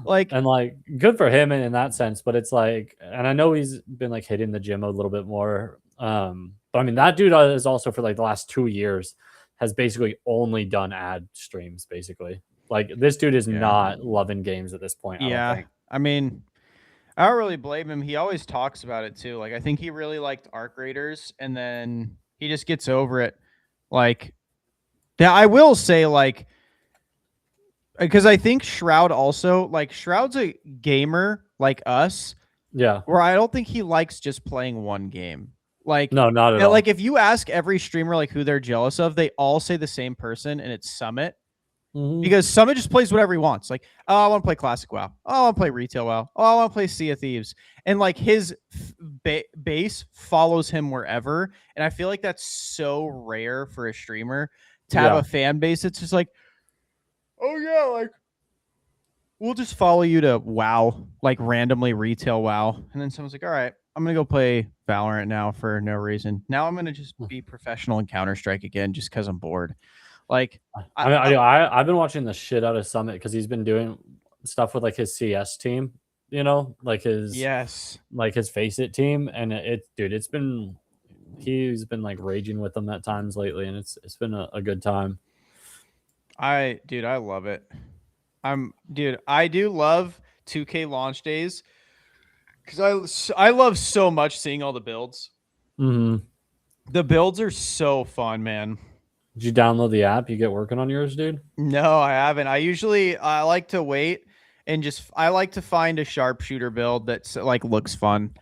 Like, and like good for him in that sense, but it's like, and I know he's been like hitting the gym a little bit more. But I mean, that dude is also for like the last 2 years has basically only done ad streams, basically. Like this dude is not loving games at this point. I mean, I don't really blame him. He always talks about it too. Like I think he really liked Arc Raiders, and then he just gets over it. Like, yeah, I will say like, because I think Shroud also like Shroud's a gamer like us. Yeah. Where I don't think he likes just playing one game. Like no, not at all. Like if you ask every streamer like who they're jealous of, they all say the same person, and it's Summit. Because Summit just plays whatever he wants. Like, oh, I want to play Classic WoW. Oh, I want to play Retail WoW. Oh, I want to play Sea of Thieves. And like his base follows him wherever. And I feel like that's so rare for a streamer to have a fan base. It's just like, oh yeah, like we'll just follow you to WoW, like randomly Retail WoW. And then someone's like, all right, I'm going to go play Valorant now for no reason. Now I'm going to just be professional in Counter-Strike again just because I'm bored. Like, I've been watching the shit out of Summit because he's been doing stuff with like his CS team, you know, like his yes, like his Face It team, and dude, it's been he's been like raging with them at times lately, and it's been a good time. I love it. I do love 2K launch days because I love so much seeing all the builds. Mm-hmm. The builds are so fun, man. Did you download the app? You get working on yours, dude? No, I haven't. I like to wait and I like to find a sharpshooter build that's like looks fun.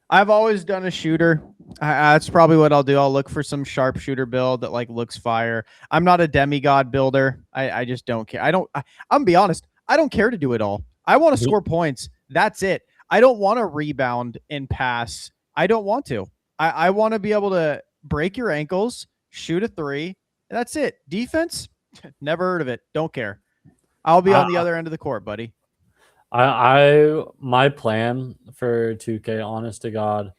I've always done a shooter. That's probably what I'll do. I'll look for some sharpshooter build that like looks fire. I'm not a demigod builder. I just don't care. I'm gonna be honest. I don't care to do it all. I want to score points. That's it. I don't want to rebound and pass. I don't want to. I want to be able to break your ankles, shoot a three. That's it. Defense, never heard of it. Don't care. I'll be on the other end of the court, buddy. My plan for 2K, honest to God,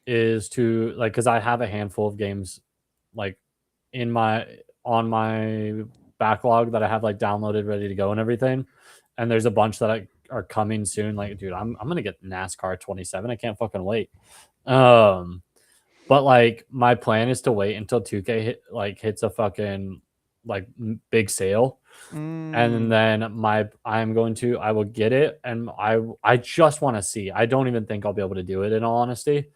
is to like, because I have a handful of games like on my backlog that I have like downloaded, ready to go and everything. And there's a bunch that are coming soon. Like, dude, I'm gonna get NASCAR 27. I can't fucking wait. But like my plan is to wait until 2K hits a fucking like big sale. And then I will get it, and I just want to see. I don't even think I'll be able to do it in all honesty,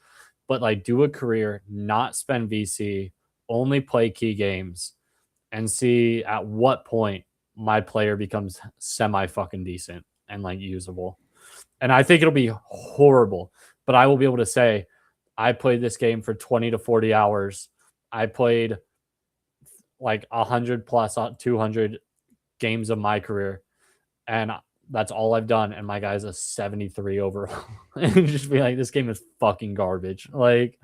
but like do a career, not spend VC, only play key games, and see at what point my player becomes semi fucking decent and like usable. And I think it'll be horrible, but I will be able to say I played this game for 20 to 40 hours. I played like 100 plus 200 games of my career, and that's all I've done. And my guy's a 73 overall. And just be like, this game is fucking garbage. Like,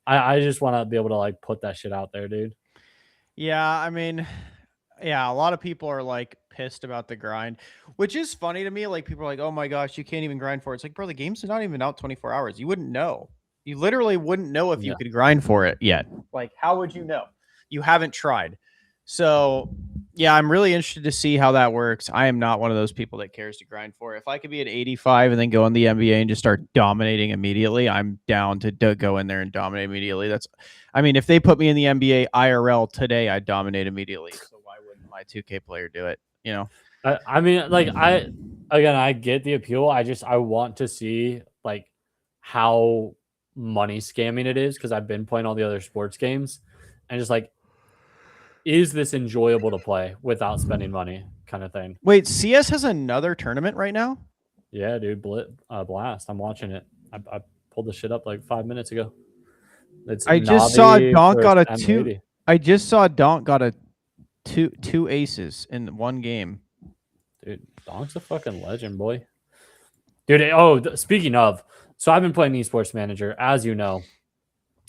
I just want to be able to like put that shit out there, dude. Yeah, I mean, yeah, a lot of people are like pissed about the grind, which is funny to me. Like people are like, "Oh my gosh, you can't even grind for it." It's like, bro, the game's not even out 24 hours. You wouldn't know. You literally wouldn't know if you could grind for it yet. Like, how would you know? You haven't tried. So, yeah, I'm really interested to see how that works. I am not one of those people that cares to grind for it. If I could be at 85 and then go in the NBA and just start dominating immediately, I'm down to go in there and dominate immediately. I mean, if they put me in the NBA IRL today, I'd dominate immediately. So why wouldn't my 2K player do it? You know? I mean, like I get the appeal. I want to see like how money scamming it is, because I've been playing all the other sports games, and just like, is this enjoyable to play without spending money, kind of thing. Wait, CS has another tournament right now? Yeah, dude, Blast. I'm watching it. I pulled the shit up like 5 minutes ago. It's I just saw Donk got a M80. I just saw Donk got a two aces in one game. Dude, Donk's a fucking legend, boy. Dude, speaking of, so I've been playing Esports Manager, as you know.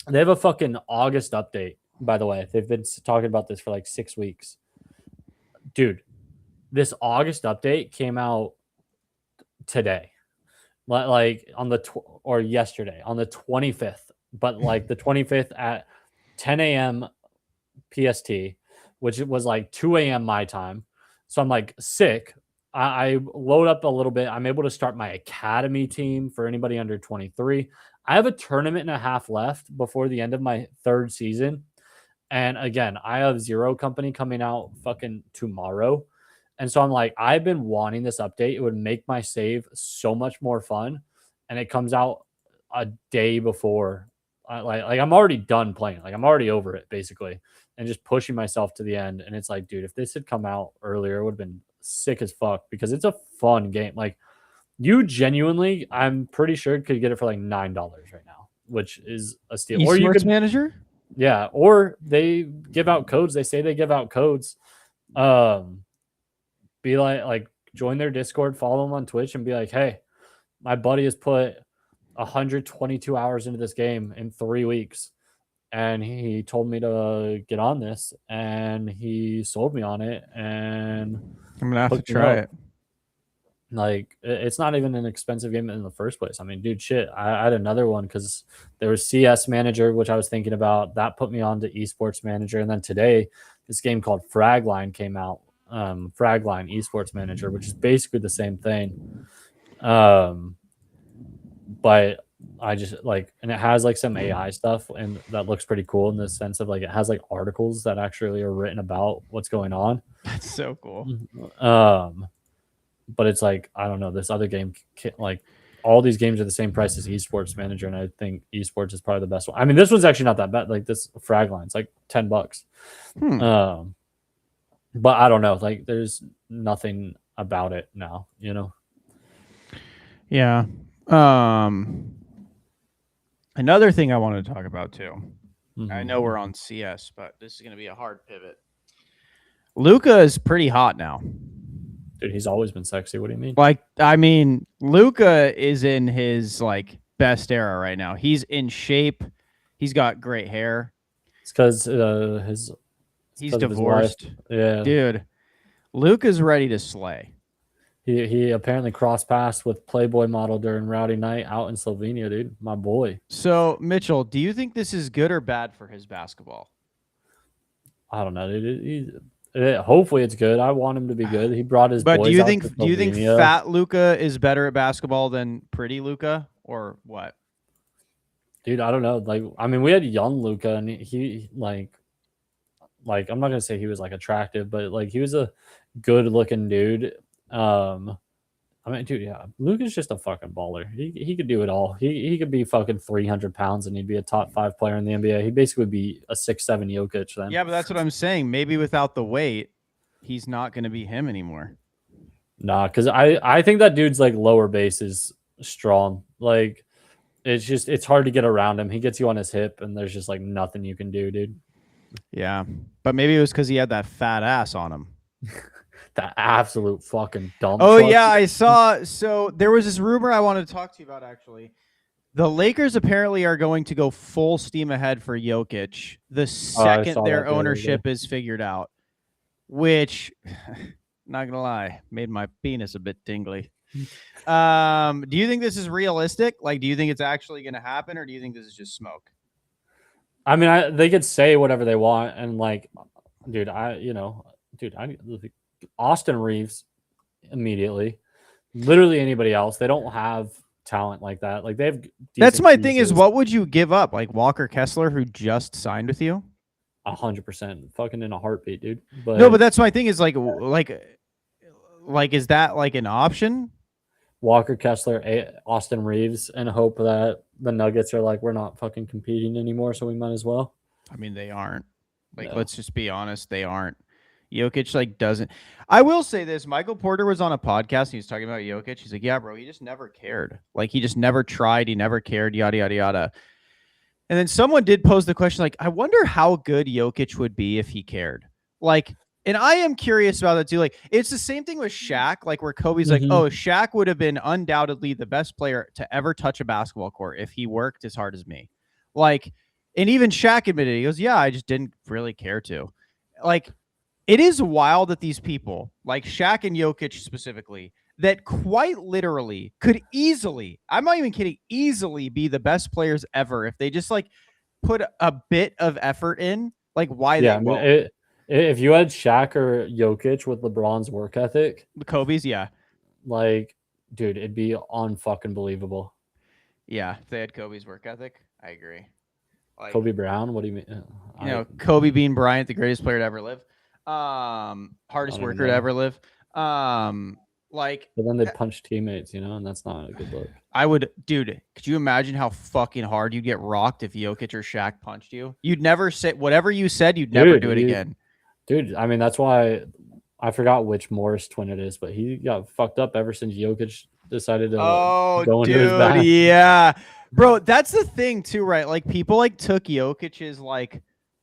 They have a fucking August update, by the way. They've been talking about this for like 6 weeks. Dude, this August update came out today. Like on or yesterday, on the 25th. But like the 25th at 10 a.m. PST, which was like 2 a.m. my time. So I'm like sick. I load up a little bit. I'm able to start my academy team for anybody under 23. I have a tournament and a half left before the end of my third season. And again, I have Zero Company coming out fucking tomorrow. And so I'm like, I've been wanting this update. It would make my save so much more fun. And it comes out a day before. Like I'm already done playing. Like I'm already over it, basically. And just pushing myself to the end. And it's like, dude, if this had come out earlier, it would have been sick as fuck, because it's a fun game. Like, you genuinely, I'm pretty sure, could get it for like $9 right now, which is a steal. Esports or you could Manager? Yeah, or they give out codes. They say they give out codes. Be like join their Discord, follow them on Twitch, and be like, hey, my buddy has put 122 hours into this game in 3 weeks, and he told me to get on this, and he sold me on it, and I'm gonna have to try it. Like, it's not even an expensive game in the first place. I mean, dude, shit. I had another one because there was CS Manager, which I was thinking about. That put me on to Esports Manager. And then today, this game called Fragline came out. Fragline Esports Manager, which is basically the same thing. But I just like, and it has like some AI stuff, and that looks pretty cool in the sense of like it has like articles that actually are written about what's going on. That's so cool. But it's like I don't know. This other game, like all these games are the same price as Esports Manager, and I think Esports is probably the best one. I mean, this one's actually not that bad. Like this frag line's like $10. But I don't know. Like there's nothing about it now. Yeah. Another thing I wanted to talk about too. I know we're on CS, but this is going to be a hard pivot. Luka is pretty hot now. Dude, he's always been sexy. What do you mean? Like, I mean, Luka is in his like best era right now. He's in shape. He's got great hair. It's because he's divorced. Yeah, dude. Luka's ready to slay. He apparently crossed paths with Playboy model during Rowdy Night out in Slovenia, dude. My boy. So, Mitchell, do you think this is good or bad for his basketball? I don't know, dude. Hopefully it's good. I want him to be good. He brought his but boys do you out think to do you think Slovenia. fat Luka is better at basketball than pretty Luka, or what? Dude, I don't know. Like, I mean, we had young Luka, and he like I'm not gonna say he was like attractive, but like he was a good looking dude. I mean, dude, yeah, Luka's just a fucking baller. He could do it all. He could be fucking 300 pounds and he'd be a top 5 player in the NBA. He'd basically be a 6'7" Jokic then. Yeah, but that's what I'm saying. Maybe without the weight, he's not going to be him anymore. Nah, because I think that dude's like lower base is strong. Like it's hard to get around him. He gets you on his hip, and there's just like nothing you can do, dude. Yeah, but maybe it was because he had that fat ass on him. That absolute fucking dump. Oh yeah, I saw. So there was this rumor I wanted to talk to you about. Actually, the Lakers apparently are going to go full steam ahead for Jokic the second their ownership is figured out. Which, not gonna lie, made my penis a bit tingly. Do you think this is realistic? Like, do you think it's actually going to happen, or do you think this is just smoke? I mean, they could say whatever they want, and like, dude, Austin Reeves immediately. Literally anybody else. They don't have talent like that. Like they have. That's my thing. Is what would you give up? Like Walker Kessler, who just signed with you. 100%, fucking in a heartbeat, dude. But no, but that's my thing. Is like, is that like an option? Walker Kessler, Austin Reeves, and hope that the Nuggets are like, we're not fucking competing anymore, so we might as well. I mean, they aren't. Like, no. Let's just be honest, they aren't. Jokic like doesn't. I will say this: Michael Porter was on a podcast. And he was talking about Jokic. He's like, "Yeah, bro, he just never cared. Like, he just never tried. He never cared. Yada yada yada." And then someone did pose the question, like, "I wonder how good Jokic would be if he cared." Like. And I am curious about that too. Like, it's the same thing with Shaq, like where Kobe's like, oh, Shaq would have been undoubtedly the best player to ever touch a basketball court if he worked as hard as me. Like, and even Shaq admitted, he goes, yeah, I just didn't really care to. Like, it is wild that these people, like Shaq and Jokic specifically, that quite literally could easily, I'm not even kidding, easily be the best players ever if they just like put a bit of effort in, like why they won't. If you had Shaq or Jokic with LeBron's work ethic, the Kobe's, yeah, like, dude, it'd be unfucking believable. Yeah, if they had Kobe's work ethic, I agree. Like, Kobe Brown, what do you mean? You know, Kobe Bean Bryant, the greatest player to ever live, hardest worker to ever live. Like, but then they punch teammates, and that's not a good look. I would, dude. Could you imagine how fucking hard you'd get rocked if Jokic or Shaq punched you? You'd never say whatever you said. You'd never do it again. Dude, I mean, that's why I forgot which Morris twin it is, but he got fucked up ever since Jokic decided to go into his back. Yeah. Bro, that's the thing too, right? Like people like took Jokic's like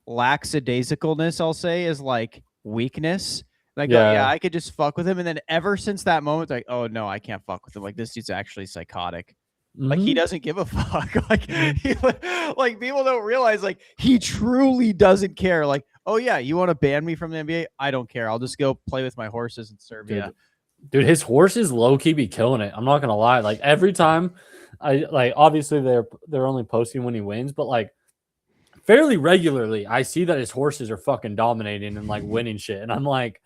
lackadaisicalness, I'll say, as like weakness. Like, yeah, I could just fuck with him. And then ever since that moment, like, oh no, I can't fuck with him. Like this dude's actually psychotic. Like he doesn't give a fuck. Like people don't realize like he truly doesn't care. Like, oh yeah, you want to ban me from the NBA? I don't care. I'll just go play with my horses in Serbia. Dude, his horses low key be killing it. I'm not gonna lie. Like every time, obviously they're only posting when he wins, but like fairly regularly, I see that his horses are fucking dominating and like winning shit, and I'm like,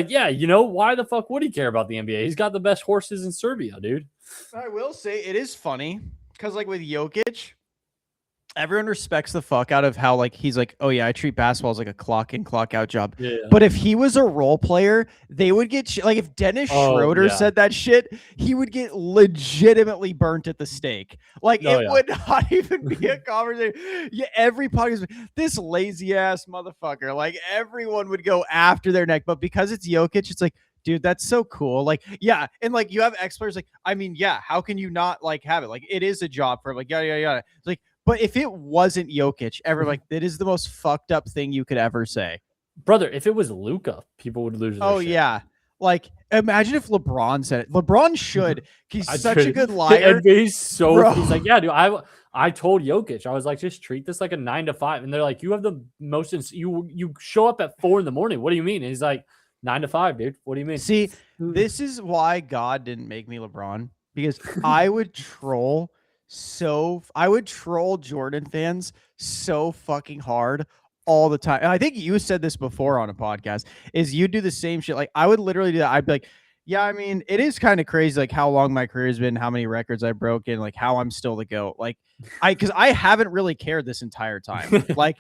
yeah, why the fuck would he care about the NBA? He's got the best horses in Serbia, dude. I will say it is funny because like with Jokic, everyone respects the fuck out of how like he's like, oh yeah, I treat basketball as like a clock in, clock out job. Yeah. But if he was a role player, they would get like if Dennis Schroeder yeah. said that shit, he would get legitimately burnt at the stake. Like Oh, it yeah. would not even be a conversation. Yeah, every podcast, this lazy ass motherfucker. Like everyone would go after their neck, but because it's Jokic, it's like, dude, that's so cool. Like, yeah, and like you have ex players. Like, I mean, yeah, how can you not like have it? Like, it is a job for him. Like, yada yada yada. It's like, but if it wasn't Jokic, ever like that is the most fucked up thing you could ever say. Brother, if it was Luka, people would lose their Oh shit. yeah. Like imagine if LeBron said it. LeBron should. He's such a Dude, good liar. NBA's so Bro. he's like, yeah, dude. I told Jokic, I was like, just treat this like a 9 to 5, and they're like, you have the most. You show up at 4 in the morning. What do you mean? And he's like, 9 to 5, dude. What do you mean? See, this is why God didn't make me LeBron, because I would troll Jordan fans so fucking hard all the time. And I think you said this before on a podcast, is you do the same shit. Like I would literally do that. I'd be like, yeah, I mean, it is kind of crazy, like how long my career has been, how many records I've broken, like how I'm still the GOAT. Like because I haven't really cared this entire time. like,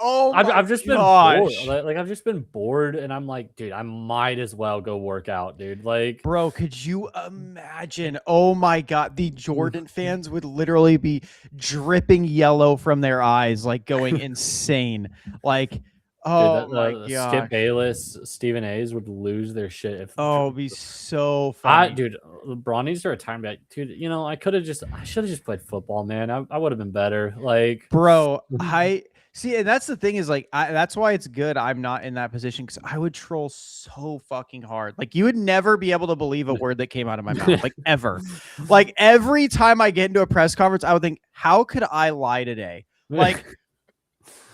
oh, I've just gosh. been bored. Like I've just been bored, and I'm like, dude, I might as well go work out, dude. Like, bro, could you imagine? Oh my God, the Jordan fans would literally be dripping yellow from their eyes, like going insane. Like, oh dude, my God, Skip Bayless, Stephen A's would lose their shit if. Oh, it'd be so funny. Dude, LeBron needs to retire. Back, dude. You know, I should have just played football, man. I would have been better. Like, bro, I see, and that's the thing is like, that's why it's good I'm not in that position, because I would troll so fucking hard. Like, you would never be able to believe a word that came out of my mouth, like ever. Like every time I get into a press conference, I would think, how could I lie today? Like,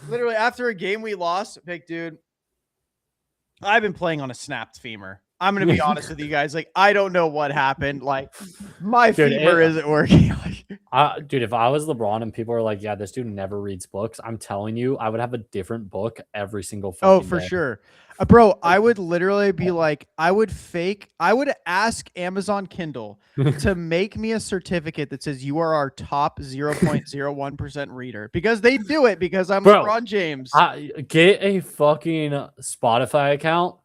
literally after a game we lost, big dude, I've been playing on a snapped femur. I'm going to be honest with you guys. Like, I don't know what happened. Like, my femur isn't working. Dude, if I was LeBron and people are like, yeah, this dude never reads books, I'm telling you, I would have a different book every single fucking for day. Sure. Bro, I would literally be like, I would ask Amazon Kindle to make me a certificate that says you are our top 0.01% reader, because they do it because I'm LeBron James. Get a fucking Spotify account,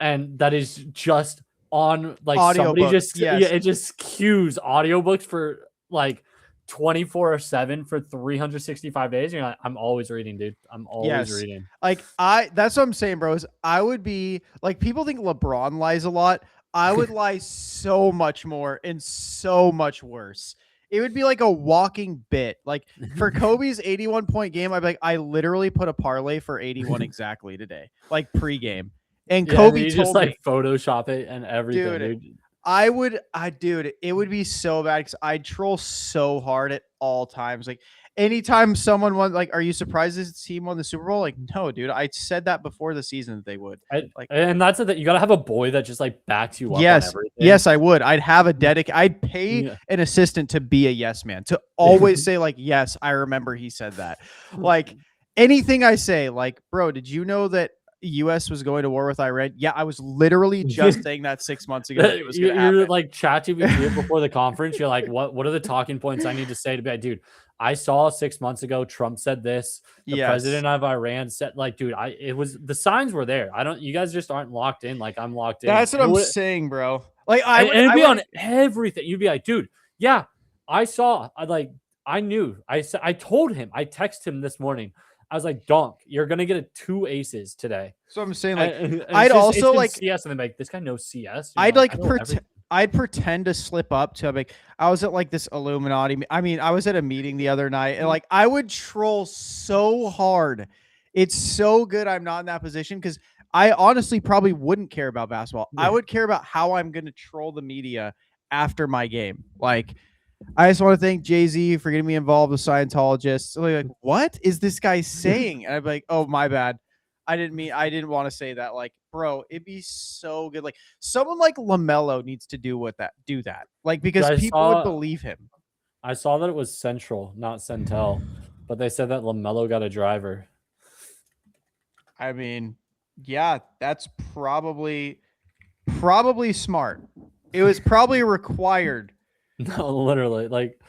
and that is just on like somebody it just cues audiobooks for like 24/7 for 365 days. You're like, I'm always reading, dude. I'm always reading. Like that's what I'm saying, bros. I would be like, people think LeBron lies a lot. I would lie so much more and so much worse. It would be like a walking bit. Like for Kobe's 81-point game, I'd be like, I literally put a parlay for 81 exactly today, like pregame. And Kobe you just like Photoshop it and everything, dude. Dude, it would be so bad because I'd troll so hard at all times. Like anytime someone won, like, are you surprised this team won the Super Bowl? Like, no, dude, I said that before the season that they would. And that's the thing. You got to have a boy that just like backs you up. Yes. On everything. Yes, I would. I'd have a I'd pay an assistant to be a yes man, to always say like, yes, I remember he said that. Like anything I say, like, bro, did you know that U.S. was going to war with Iran? Yeah, I was literally just saying that 6 months ago. It was you're like ChatGPT before the conference. You're like, what are the talking points I need to say to be like, dude, I saw 6 months ago Trump said this. The president of Iran said, like, dude, it was, the signs were there. You guys just aren't locked in like I'm locked in. That's what I'm saying, bro. Like and it'd be on everything. You'd be like, dude, yeah, I saw. I knew. I told him. I texted him this morning. I was like, Donk, you're gonna get 2 aces today. So I'm saying, like, I'd also like CS, and then like, this guy knows CS. I'd like I'd pretend to slip up to like, I was at like this Illuminati. I mean, I was at a meeting the other night, and like I would troll so hard. It's so good I'm not in that position, because I honestly probably wouldn't care about basketball. I would care about how I'm gonna troll the media after my game. Like, I just want to thank Jay-Z for getting me involved with Scientologists. So like, what is this guy saying? And I'd be like, oh, my bad. I didn't want to say that. Like, bro, it'd be so good. Like, someone like LaMelo needs to do that. Like, because people would believe him. I saw that it was Central, not Centel, but they said that LaMelo got a driver. I mean, yeah, that's probably smart. It was probably required. No, literally, like,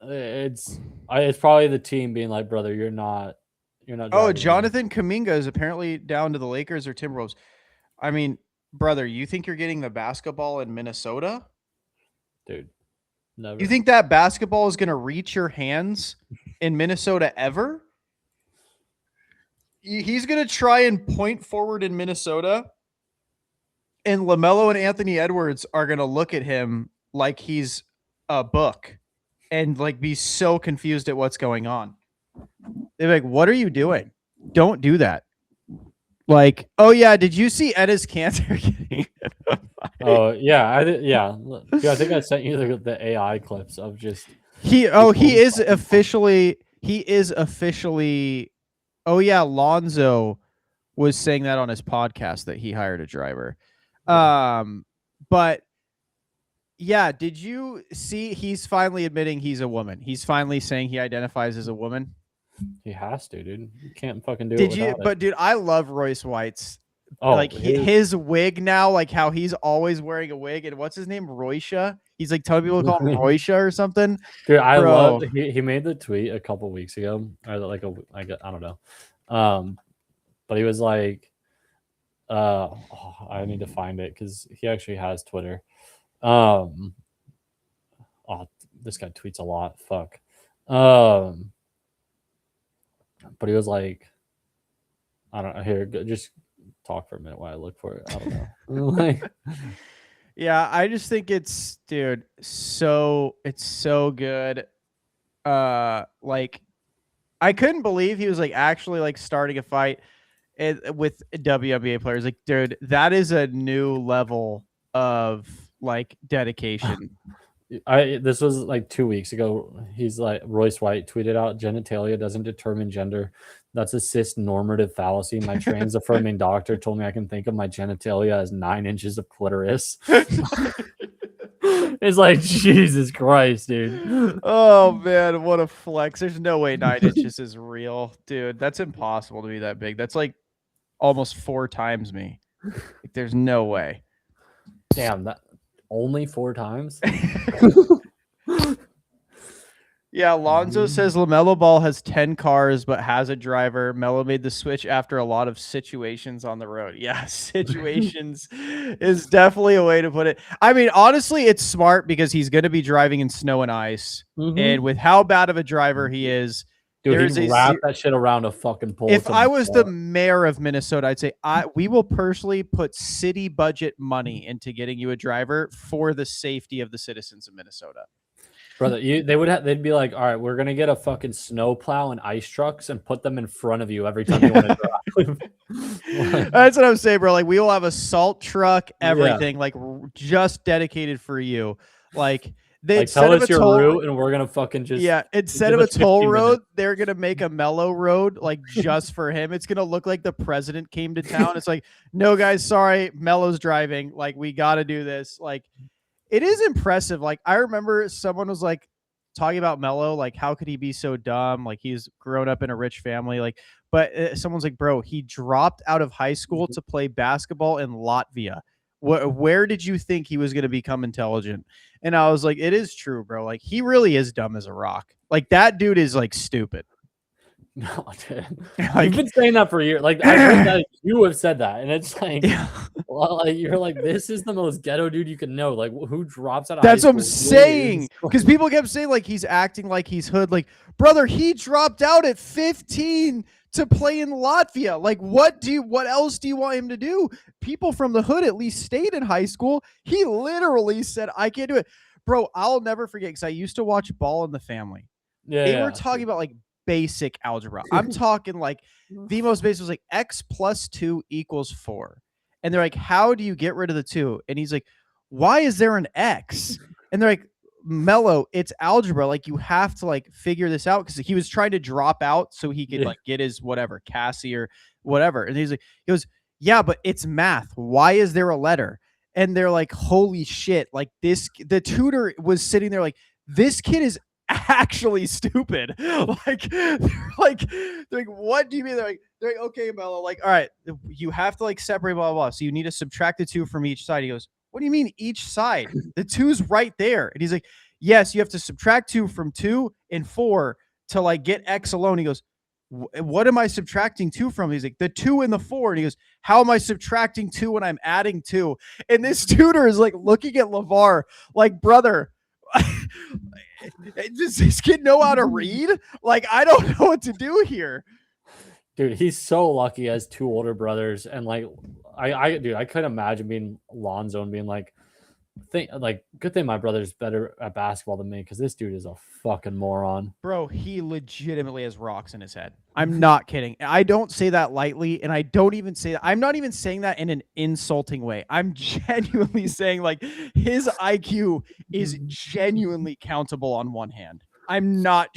It's probably the team being like, brother, you're not Oh, driving me. Jonathan Kaminga is apparently down to the Lakers or Timberwolves. I mean, brother, you think you're getting the basketball in Minnesota? Dude. You Never. think that basketball is going to reach your hands in Minnesota ever? He's going to try and point forward in Minnesota, and LaMelo and Anthony Edwards are going to look at him like he's a book and like be so confused at what's going on. They're like, "What are you doing? Don't do that." Like, oh yeah, did you see Edda's cancer getting? Oh yeah, Dude, I think I sent you the AI clips of just He is officially oh yeah, Lonzo was saying that on his podcast that he hired a driver. But yeah, did you see he's finally admitting he's a woman. He's finally saying he identifies as a woman. He has to, dude. You can't fucking do it Did you without it. but dude, I love Royce White's Oh, like his wig now, like how he's always wearing a wig, and what's his name? Roysha. He's like telling people to call him Roysha or something. dude, I Bro. love he made the tweet a couple weeks ago, or like I don't know. But he was like, I need to find it because he actually has Twitter. This guy tweets a lot. Fuck. But he was like, I don't know. Here, just talk for a minute while I look for it. I don't know. Like, yeah, I just think it's, dude, it's so good. Like, I couldn't believe he was like actually like starting a fight with WNBA players. Like, dude, that is a new level of like dedication. this was like 2 weeks ago. He's like, Royce White tweeted out, genitalia doesn't determine gender. That's a cis normative fallacy. My trans affirming doctor told me I can think of my genitalia as 9 inches of clitoris. It's like, Jesus Christ, dude. Oh man, what a flex. There's no way 9 inches is real, dude. That's impossible to be that big. That's like almost 4 times me. Like, there's no way. Damn, that only 4 times. Yeah, Lonzo says LaMelo Ball has 10 cars but has a driver. Melo made the switch after a lot of situations on the road. Yeah, situations is definitely a way to put it. I mean, honestly, it's smart because he's going to be driving in snow and ice. And with how bad of a driver he is, dude, he wrapped that shit around a fucking pole. If I was the mayor of Minnesota, I'd say we will personally put city budget money into getting you a driver for the safety of the citizens of Minnesota. Brother, they'd be like, all right, we're gonna get a fucking snowplow and ice trucks and put them in front of you every time you want to drive. That's what I'm saying, bro. Like, we will have a salt truck, everything, like just dedicated for you. Like, they tell us your route, and we're gonna fucking just instead of a toll road, they're gonna make a mellow road, like just for him. It's gonna look like the president came to town. It's like, no, guys, sorry, Melo's driving. Like, we got to do this. Like, it is impressive. Like, I remember someone was like talking about Melo, like, how could he be so dumb? Like, he's grown up in a rich family. Like, but someone's like, bro, he dropped out of high school to play basketball in Latvia. Where did you think he was going to become intelligent? And I was like, it is true, bro. Like, he really is dumb as a rock. Like, that dude is like stupid. No, dude. You've been saying that for years. Like, I heard that you have said that, and it's like, well, you're like, this is the most ghetto dude you can know. Like, who drops out of That's high what I'm school? saying. Because people kept saying like he's acting like he's hood. Like, brother, he dropped out at 15 to play in Latvia. Like, what else do you want him to do? People from the hood at least stayed in high school. He literally said, I can't do it. Bro, I'll never forget because I used to watch Ball in the Family. Yeah, they were talking about like basic algebra. I'm talking like the most basic was like x plus 2 equals 4. And they're like, how do you get rid of the 2? And he's like, why is there an x? And they're like, Mello, it's algebra. Like, you have to like figure this out, because he was trying to drop out so he could like get his whatever Cassie or whatever. And he goes, yeah, but it's math. Why is there a letter? And they're like, holy shit. Like, the tutor was sitting there like, this kid is actually stupid. They're like, what do you mean? They're like, okay, Mello, like, all right, you have to like separate blah, blah, blah. So you need to subtract the 2 from each side. He goes, what do you mean each side? The 2's right there. And he's like, yes, you have to subtract 2 from 2 and 4 to like get X alone. He goes, what am I subtracting 2 from? He's like, the 2 and the 4. And he goes, how am I subtracting 2 when I'm adding 2? And this tutor is like looking at LeVar like, brother, does this kid know how to read? Like, I don't know what to do here. Dude, he's so lucky he has 2 older brothers. And like, I couldn't imagine being Lonzo and being like, good thing my brother's better at basketball than me, because this dude is a fucking moron. Bro, he legitimately has rocks in his head. I'm not kidding. I don't say that lightly, and I don't even say that. I'm not even saying that in an insulting way. I'm genuinely saying like his IQ is genuinely countable on one hand. I'm not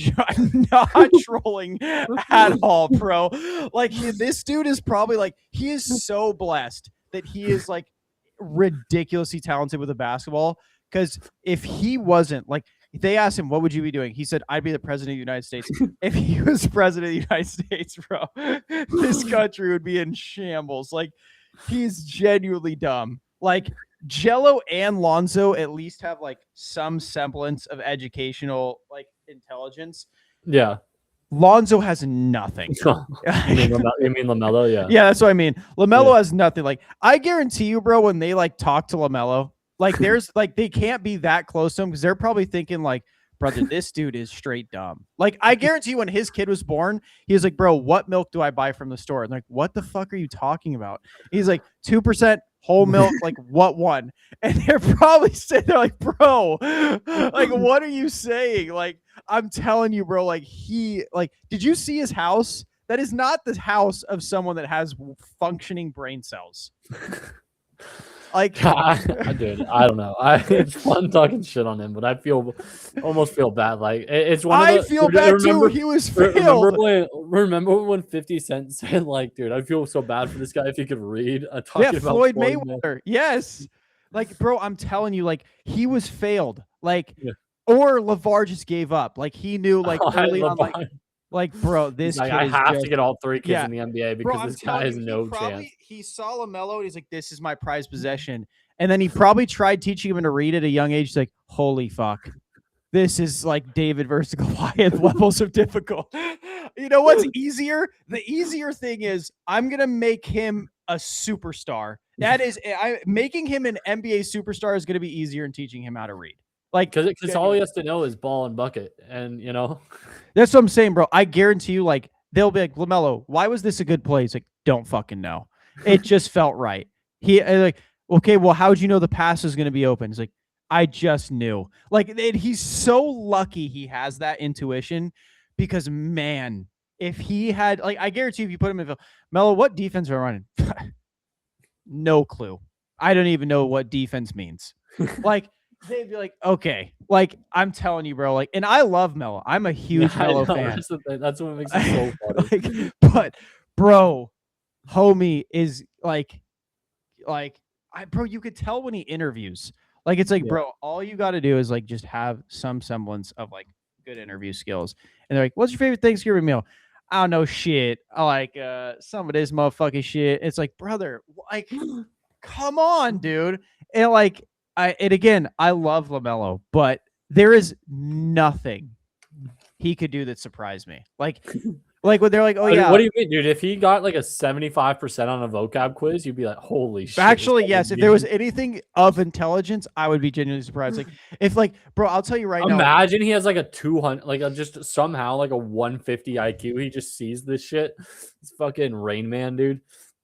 trolling at all, bro. Like this dude is probably like, he is so blessed that he is like ridiculously talented with a basketball, because if he wasn't, like, they asked him, what would you be doing? He said, I'd be the president of the United States. If he was president of the United States, bro, this country would be in shambles. Like, he's genuinely dumb. Like, Jello and Lonzo at least have like some semblance of educational like intelligence. Yeah. Lonzo has nothing. You mean LaMelo? Yeah. Yeah, that's what I mean. LaMelo has nothing. Like, I guarantee you, bro, when they like talk to LaMelo, like there's like they can't be that close to him because they're probably thinking like, brother, this dude is straight dumb. Like, I guarantee you when his kid was born, he was like, bro, what milk do I buy from the store? And like, what the fuck are you talking about? He's like, 2% whole milk, like what one? And they're probably sitting there like, bro, like, what are you saying? Like, I'm telling you, bro, like did you see his house? That is not the house of someone that has functioning brain cells. Like, dude, I don't know. It's fun talking shit on him, but I almost feel bad. Like, it's one. I feel bad too. He was failed. Remember when 50 Cent said, like, dude, I feel so bad for this guy if he could read. Yeah, Floyd Mayweather. Yes, like, bro, I'm telling you, like, he was failed. Like, or LeVar just gave up. Like, he knew, like, early on, like, bro, this like, kid I have just to get all 3 kids in the NBA because bro, this guy has no chance. He saw LaMelo and he's like, this is my prized possession. And then he probably tried teaching him to read at a young age. He's like, holy fuck. This is like David versus Goliath levels of difficult. You know what's easier? The easier thing is I'm going to make him a superstar. That is, making him an NBA superstar is going to be easier than teaching him how to read. Like, because all he has to know is ball and bucket. And, you know, that's what I'm saying, bro. I guarantee you, like, they'll be like, LaMelo, why was this a good play? He's like, don't fucking know. It just felt right. He like, okay, well, how'd you know the pass is going to be open? He's like, I just knew. Like, he's so lucky he has that intuition, because, man, if he had, like, I guarantee if you put him in, Melo, what defense are we running? No clue. I don't even know what defense means. Like, they'd be like, okay, like, I'm telling you, bro, like, and I love Melo. I'm a huge Melo fan. That's what makes it so funny. Like, but, bro, homie is like, bro, you could tell when he interviews. Like, it's like, bro, all you got to do is like just have some semblance of like good interview skills. And they're like, what's your favorite Thanksgiving meal? I don't know shit. I like some of this motherfucking shit. It's like, brother, like, come on, dude. And like, and again, I love LaMelo, but there is nothing he could do that surprised me. Like when they're like, oh, yeah. What do you mean, dude? If he got like a 75% on a vocab quiz, you'd be like, holy shit. Actually, yes. If there was anything of intelligence, I would be genuinely surprised. Like, if, like, bro, I'll tell you right now. Imagine he has like a 200, like just somehow like a 150 IQ. He just sees this shit. It's fucking Rain Man, dude.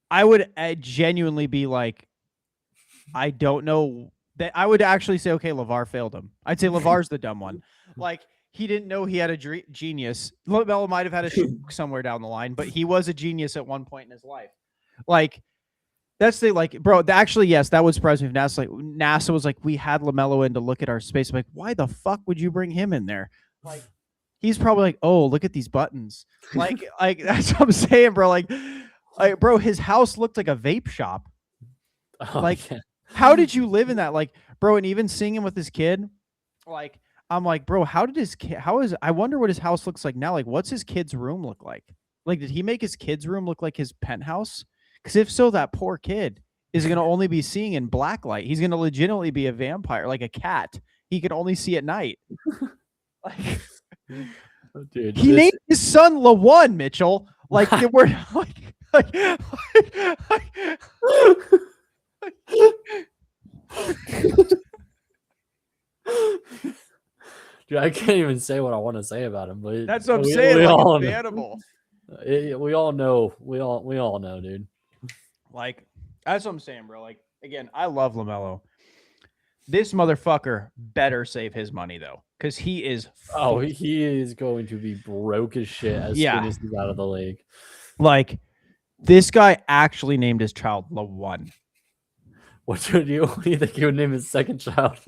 I would genuinely be like, I don't know. That I would actually say, okay, LeVar failed him. I'd say LeVar's the dumb one. Like, he didn't know he had a genius. LaMelo might have had a shoot somewhere down the line, but he was a genius at one point in his life. Like, that's the, like, bro, actually, yes, that would surprise me if NASA was like, we had LaMelo in to look at our space. I'm like, why the fuck would you bring him in there? Like, he's probably like, oh, look at these buttons. Like that's what I'm saying, bro. Like, bro, his house looked like a vape shop. Oh, like, yeah. How did you live in that? Like, bro, and even seeing him with his kid, like, I'm like, bro, I wonder what his house looks like now. Like, what's his kid's room look like? Like, did he make his kid's room look like his penthouse? Because if so, that poor kid is going to only be seeing in black light. He's going to legitimately be a vampire, like a cat he can only see at night. Like, Dude, he named his son LaJuan, Mitchell. Like, we're like, dude, I can't even say what I want to say about him. But that's what I'm saying. Like, all it's bannable. We all know. We all know, dude. Like, that's what I'm saying, bro. Like, again, I love LaMelo. This motherfucker better save his money though, because he is. Oh, he is going to be broke as shit as soon as he's out of the league. Like, this guy actually named his child LaJuan. What do you think he would name his second child?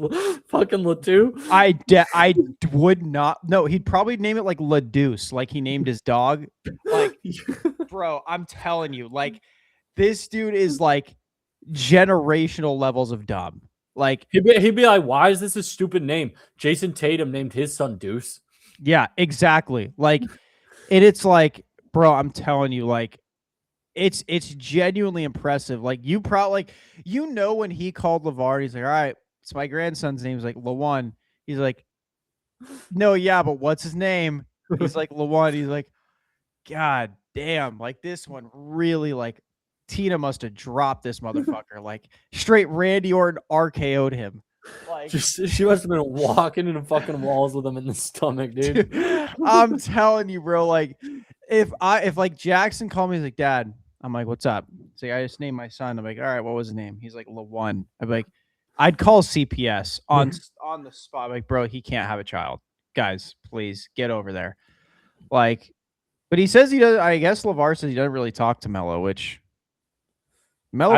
Fucking Latu? I would not. No, he'd probably name it like LaDeuce, like he named his dog. Like, bro, I'm telling you, like, this dude is like generational levels of dumb. Like, he'd be like, why is this a stupid name? Jason Tatum named his son Deuce. Yeah, exactly. Like, and it's like, bro, I'm telling you, like, it's genuinely impressive. Like, you probably, like, you know, when he called LeVar, he's like, all right, it's my grandson's name. He's like, LaJuan. He's like, no, yeah, but what's his name? He's like, LaJuan. He's like, God damn, like, this one really, like, Tina must have dropped this motherfucker. Like, straight Randy Orton RKO'd him. Like, she must have been walking into fucking walls with him in the stomach, dude. I'm telling you, bro. Like, if like Jackson called me, he's like, Dad, I'm like, what's up? He's like, I just named my son. I'm like, all right, what was his name? He's like, LaJuan. I'm like, I'd call CPS on the spot. I'm like, bro, he can't have a child. Guys, please get over there. Like, but he says he does. I guess LeVar says he doesn't really talk to Melo, which Melo.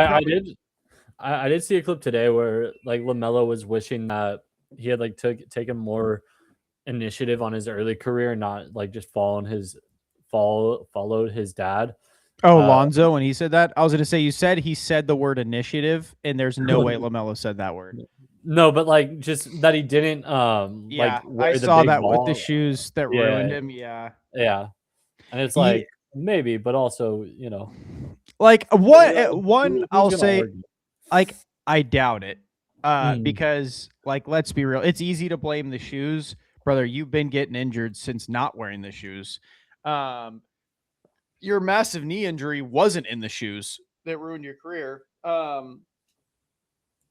I did see a clip today where like LaMelo was wishing that he had like taken more initiative on his early career, not like just followed his dad. Oh, Lonzo, when he said that, I was gonna say he said the word initiative, and there's no way LaMelo said that word. No, but like just that he didn't. Yeah, like I saw that with the shoes that ruined him. Yeah, and it's like maybe, but also like one I'll say. Like, I doubt it. Because, like, let's be real. It's easy to blame the shoes. Brother, you've been getting injured since not wearing the shoes. Your massive knee injury wasn't in the shoes that ruined your career. But,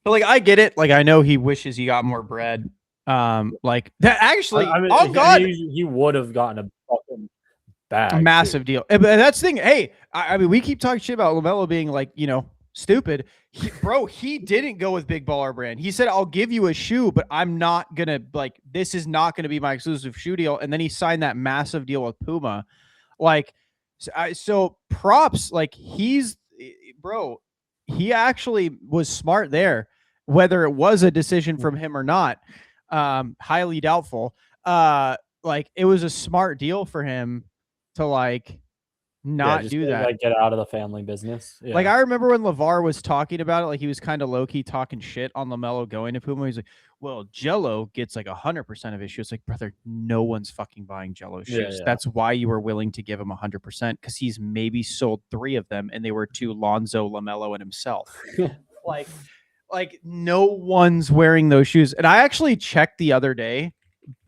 like, I get it. Like, I know he wishes he got more bread. Like, that actually, God. He would have gotten a fucking bag. Massive deal. And that's the thing. Hey, I mean, we keep talking shit about LaMelo being, like, stupid. He didn't go with Big Baller Brand. He said, I'll give you a shoe, but I'm not going to, like, this is not going to be my exclusive shoe deal. And then he signed that massive deal with Puma. Like, so props, like, he actually was smart there, whether it was a decision from him or not. Highly doubtful. Like, it was a smart deal for him to, like, not do that. Like, get out of the family business. Yeah. Like, I remember when LeVar was talking about it, like, he was kind of low-key talking shit on LaMelo going to Puma. He's like, well, Jello gets like 100% of his shoes. Like, brother, no one's fucking buying Jello shoes. Yeah. That's why you were willing to give him 100%, because he's maybe sold 3 of them, and they were to Lonzo, LaMelo, and himself. like no one's wearing those shoes. And I actually checked the other day,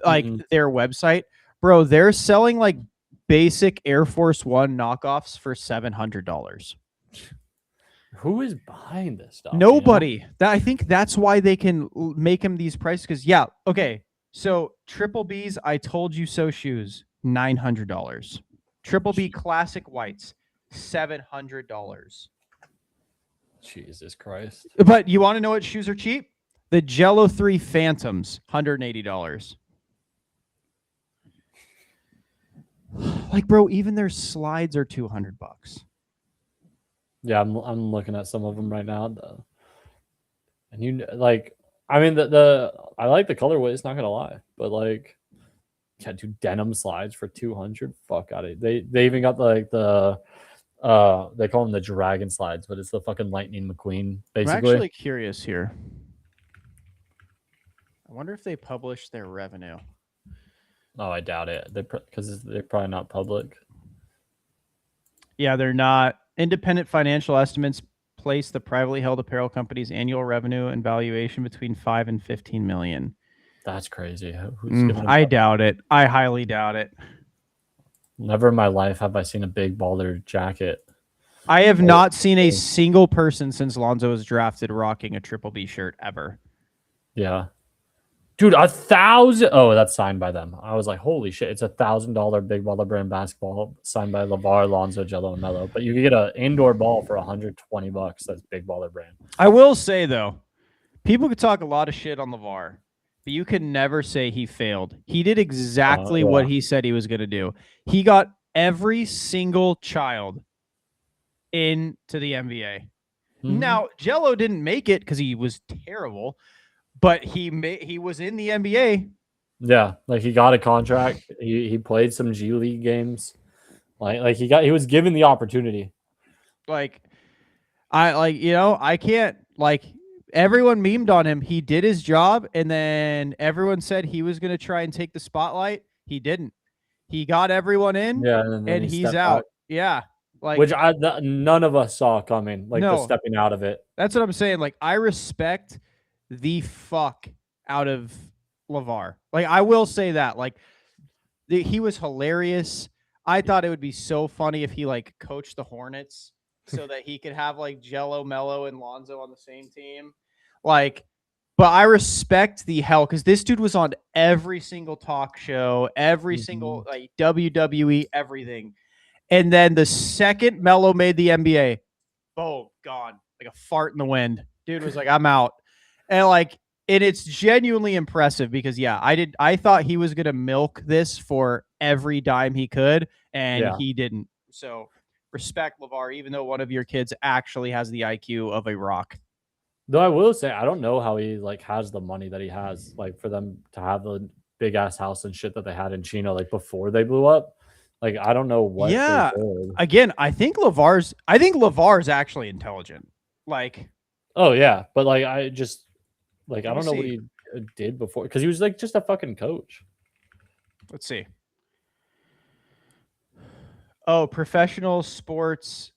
like, their website. Bro, they're selling like basic Air Force One knockoffs for $700. Who is buying this stuff? Nobody. I think that's why they can make him these prices. Because okay. So Triple B's I Told You So shoes, $900. Triple B Classic Whites, $700. Jesus Christ! But you want to know what shoes are cheap? The Jello 3 Phantoms, $180. Like, bro, even their slides are $200. Yeah, I'm looking at some of them right now, and like, I mean, I like the colorways, not gonna lie, but like, do denim slides for $200? Fuck out of it. They even got like the they call them the dragon slides, but it's the fucking Lightning McQueen. Basically, I'm actually curious here. I wonder if they publish their revenue. Oh, I doubt it. Because they're probably not public. Yeah, they're not. Independent financial estimates place the privately held apparel company's annual revenue and valuation between 5 and 15 million. That's crazy. Who's giving him I that? doubt it. I highly doubt it. Never in my life have I seen a big baller jacket. I have Oh, not seen a single person since Lonzo was drafted rocking a Triple B shirt ever. yeah. Dude, 1,000. Oh, that's signed by them. I was like, holy shit, it's $1,000 big baller brand basketball signed by LeVar, Lonzo, Jello, and Melo. But you can get an indoor ball for $120. That's big baller brand. I will say though, people could talk a lot of shit on LeVar, but you can never say he failed. He did exactly Yeah. what he said he was going to do. He got every single child into the NBA. Mhm. Now, Jello didn't make it because he was terrible, but he was in the NBA. Yeah, like he got a contract. He played some G League games. Like he was given the opportunity. Like I can't everyone memed on him. He did his job, and then everyone said he was going to try and take the spotlight. He didn't. He got everyone in, Yeah, and then and he he's stepped out. back, Yeah, which none of us saw coming. Like the no, stepping out of it. that's what I'm saying. Like, I respect the fuck out of LeVar. Like, I will say that. Like, he was hilarious. I thought it would be so funny if he like coached the Hornets so that he could have like Jello, Mello, and Lonzo on the same team. Like, but I respect the hell because this dude was on every single talk show, every single like WWE, everything. And then the second Mello made the NBA, boom, gone. Like a fart in the wind. Dude was like, I'm out. And like, and it's genuinely impressive because I thought he was gonna milk this for every dime he could, and Yeah. he didn't. So respect LeVar, even though one of your kids actually has the IQ of a rock. Though I will say, I don't know how he like has the money that he has, like for them to have the big ass house and shit that they had in Chino, like before they blew up. Like I don't know what they Yeah. did. Again, I think LeVar's actually intelligent. Like, Oh yeah, but like I just like let I me don't know what see. he did before because he was like just a fucking coach. Let's see. Oh, professional sports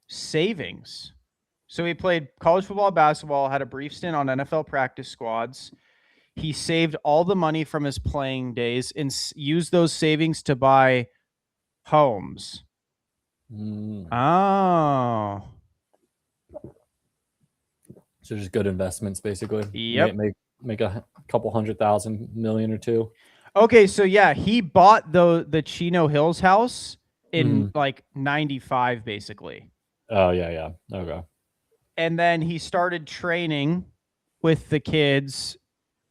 savings. So he played college football, basketball, had a brief stint on NFL practice squads. He saved all the money from his playing days and used those savings to buy homes. Oh. So just good investments, basically. Yep. Make a couple 100,000, million or two. Okay, so yeah, he bought the Chino Hills house in like 95 basically. Oh yeah. Okay. And then he started training with the kids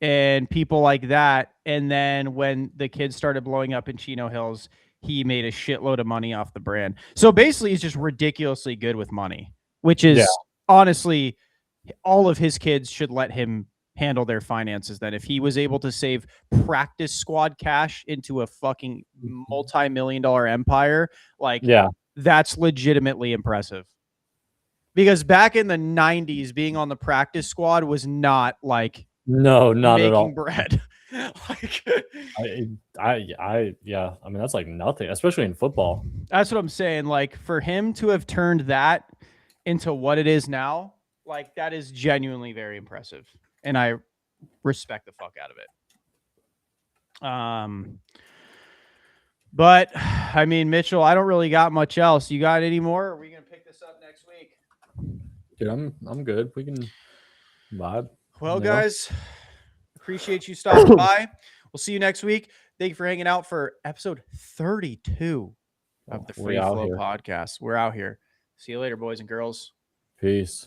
and people like that. And then when the kids started blowing up in Chino Hills, he made a shitload of money off the brand. So basically, he's just ridiculously good with money, which is honestly, all of his kids should let him handle their finances. Then, if he was able to save practice squad cash into a fucking multi-million-dollar empire, like, that's legitimately impressive. Because back in the 90s, being on the practice squad was not like not at all making bread. Like, yeah. I mean, that's like nothing, especially in football. That's what I'm saying. Like, for him to have turned that into what it is now, like, that is genuinely very impressive, and I respect the fuck out of it. But I mean, Mitchell, I don't really got much else. You got any more? Or are we gonna pick this up next week? Dude, I'm good. We can vibe. Well, guys, appreciate you stopping by. We'll see you next week. Thank you for hanging out for episode 32 of the Free Flow podcast. We're out here. See you later, boys and girls. Peace.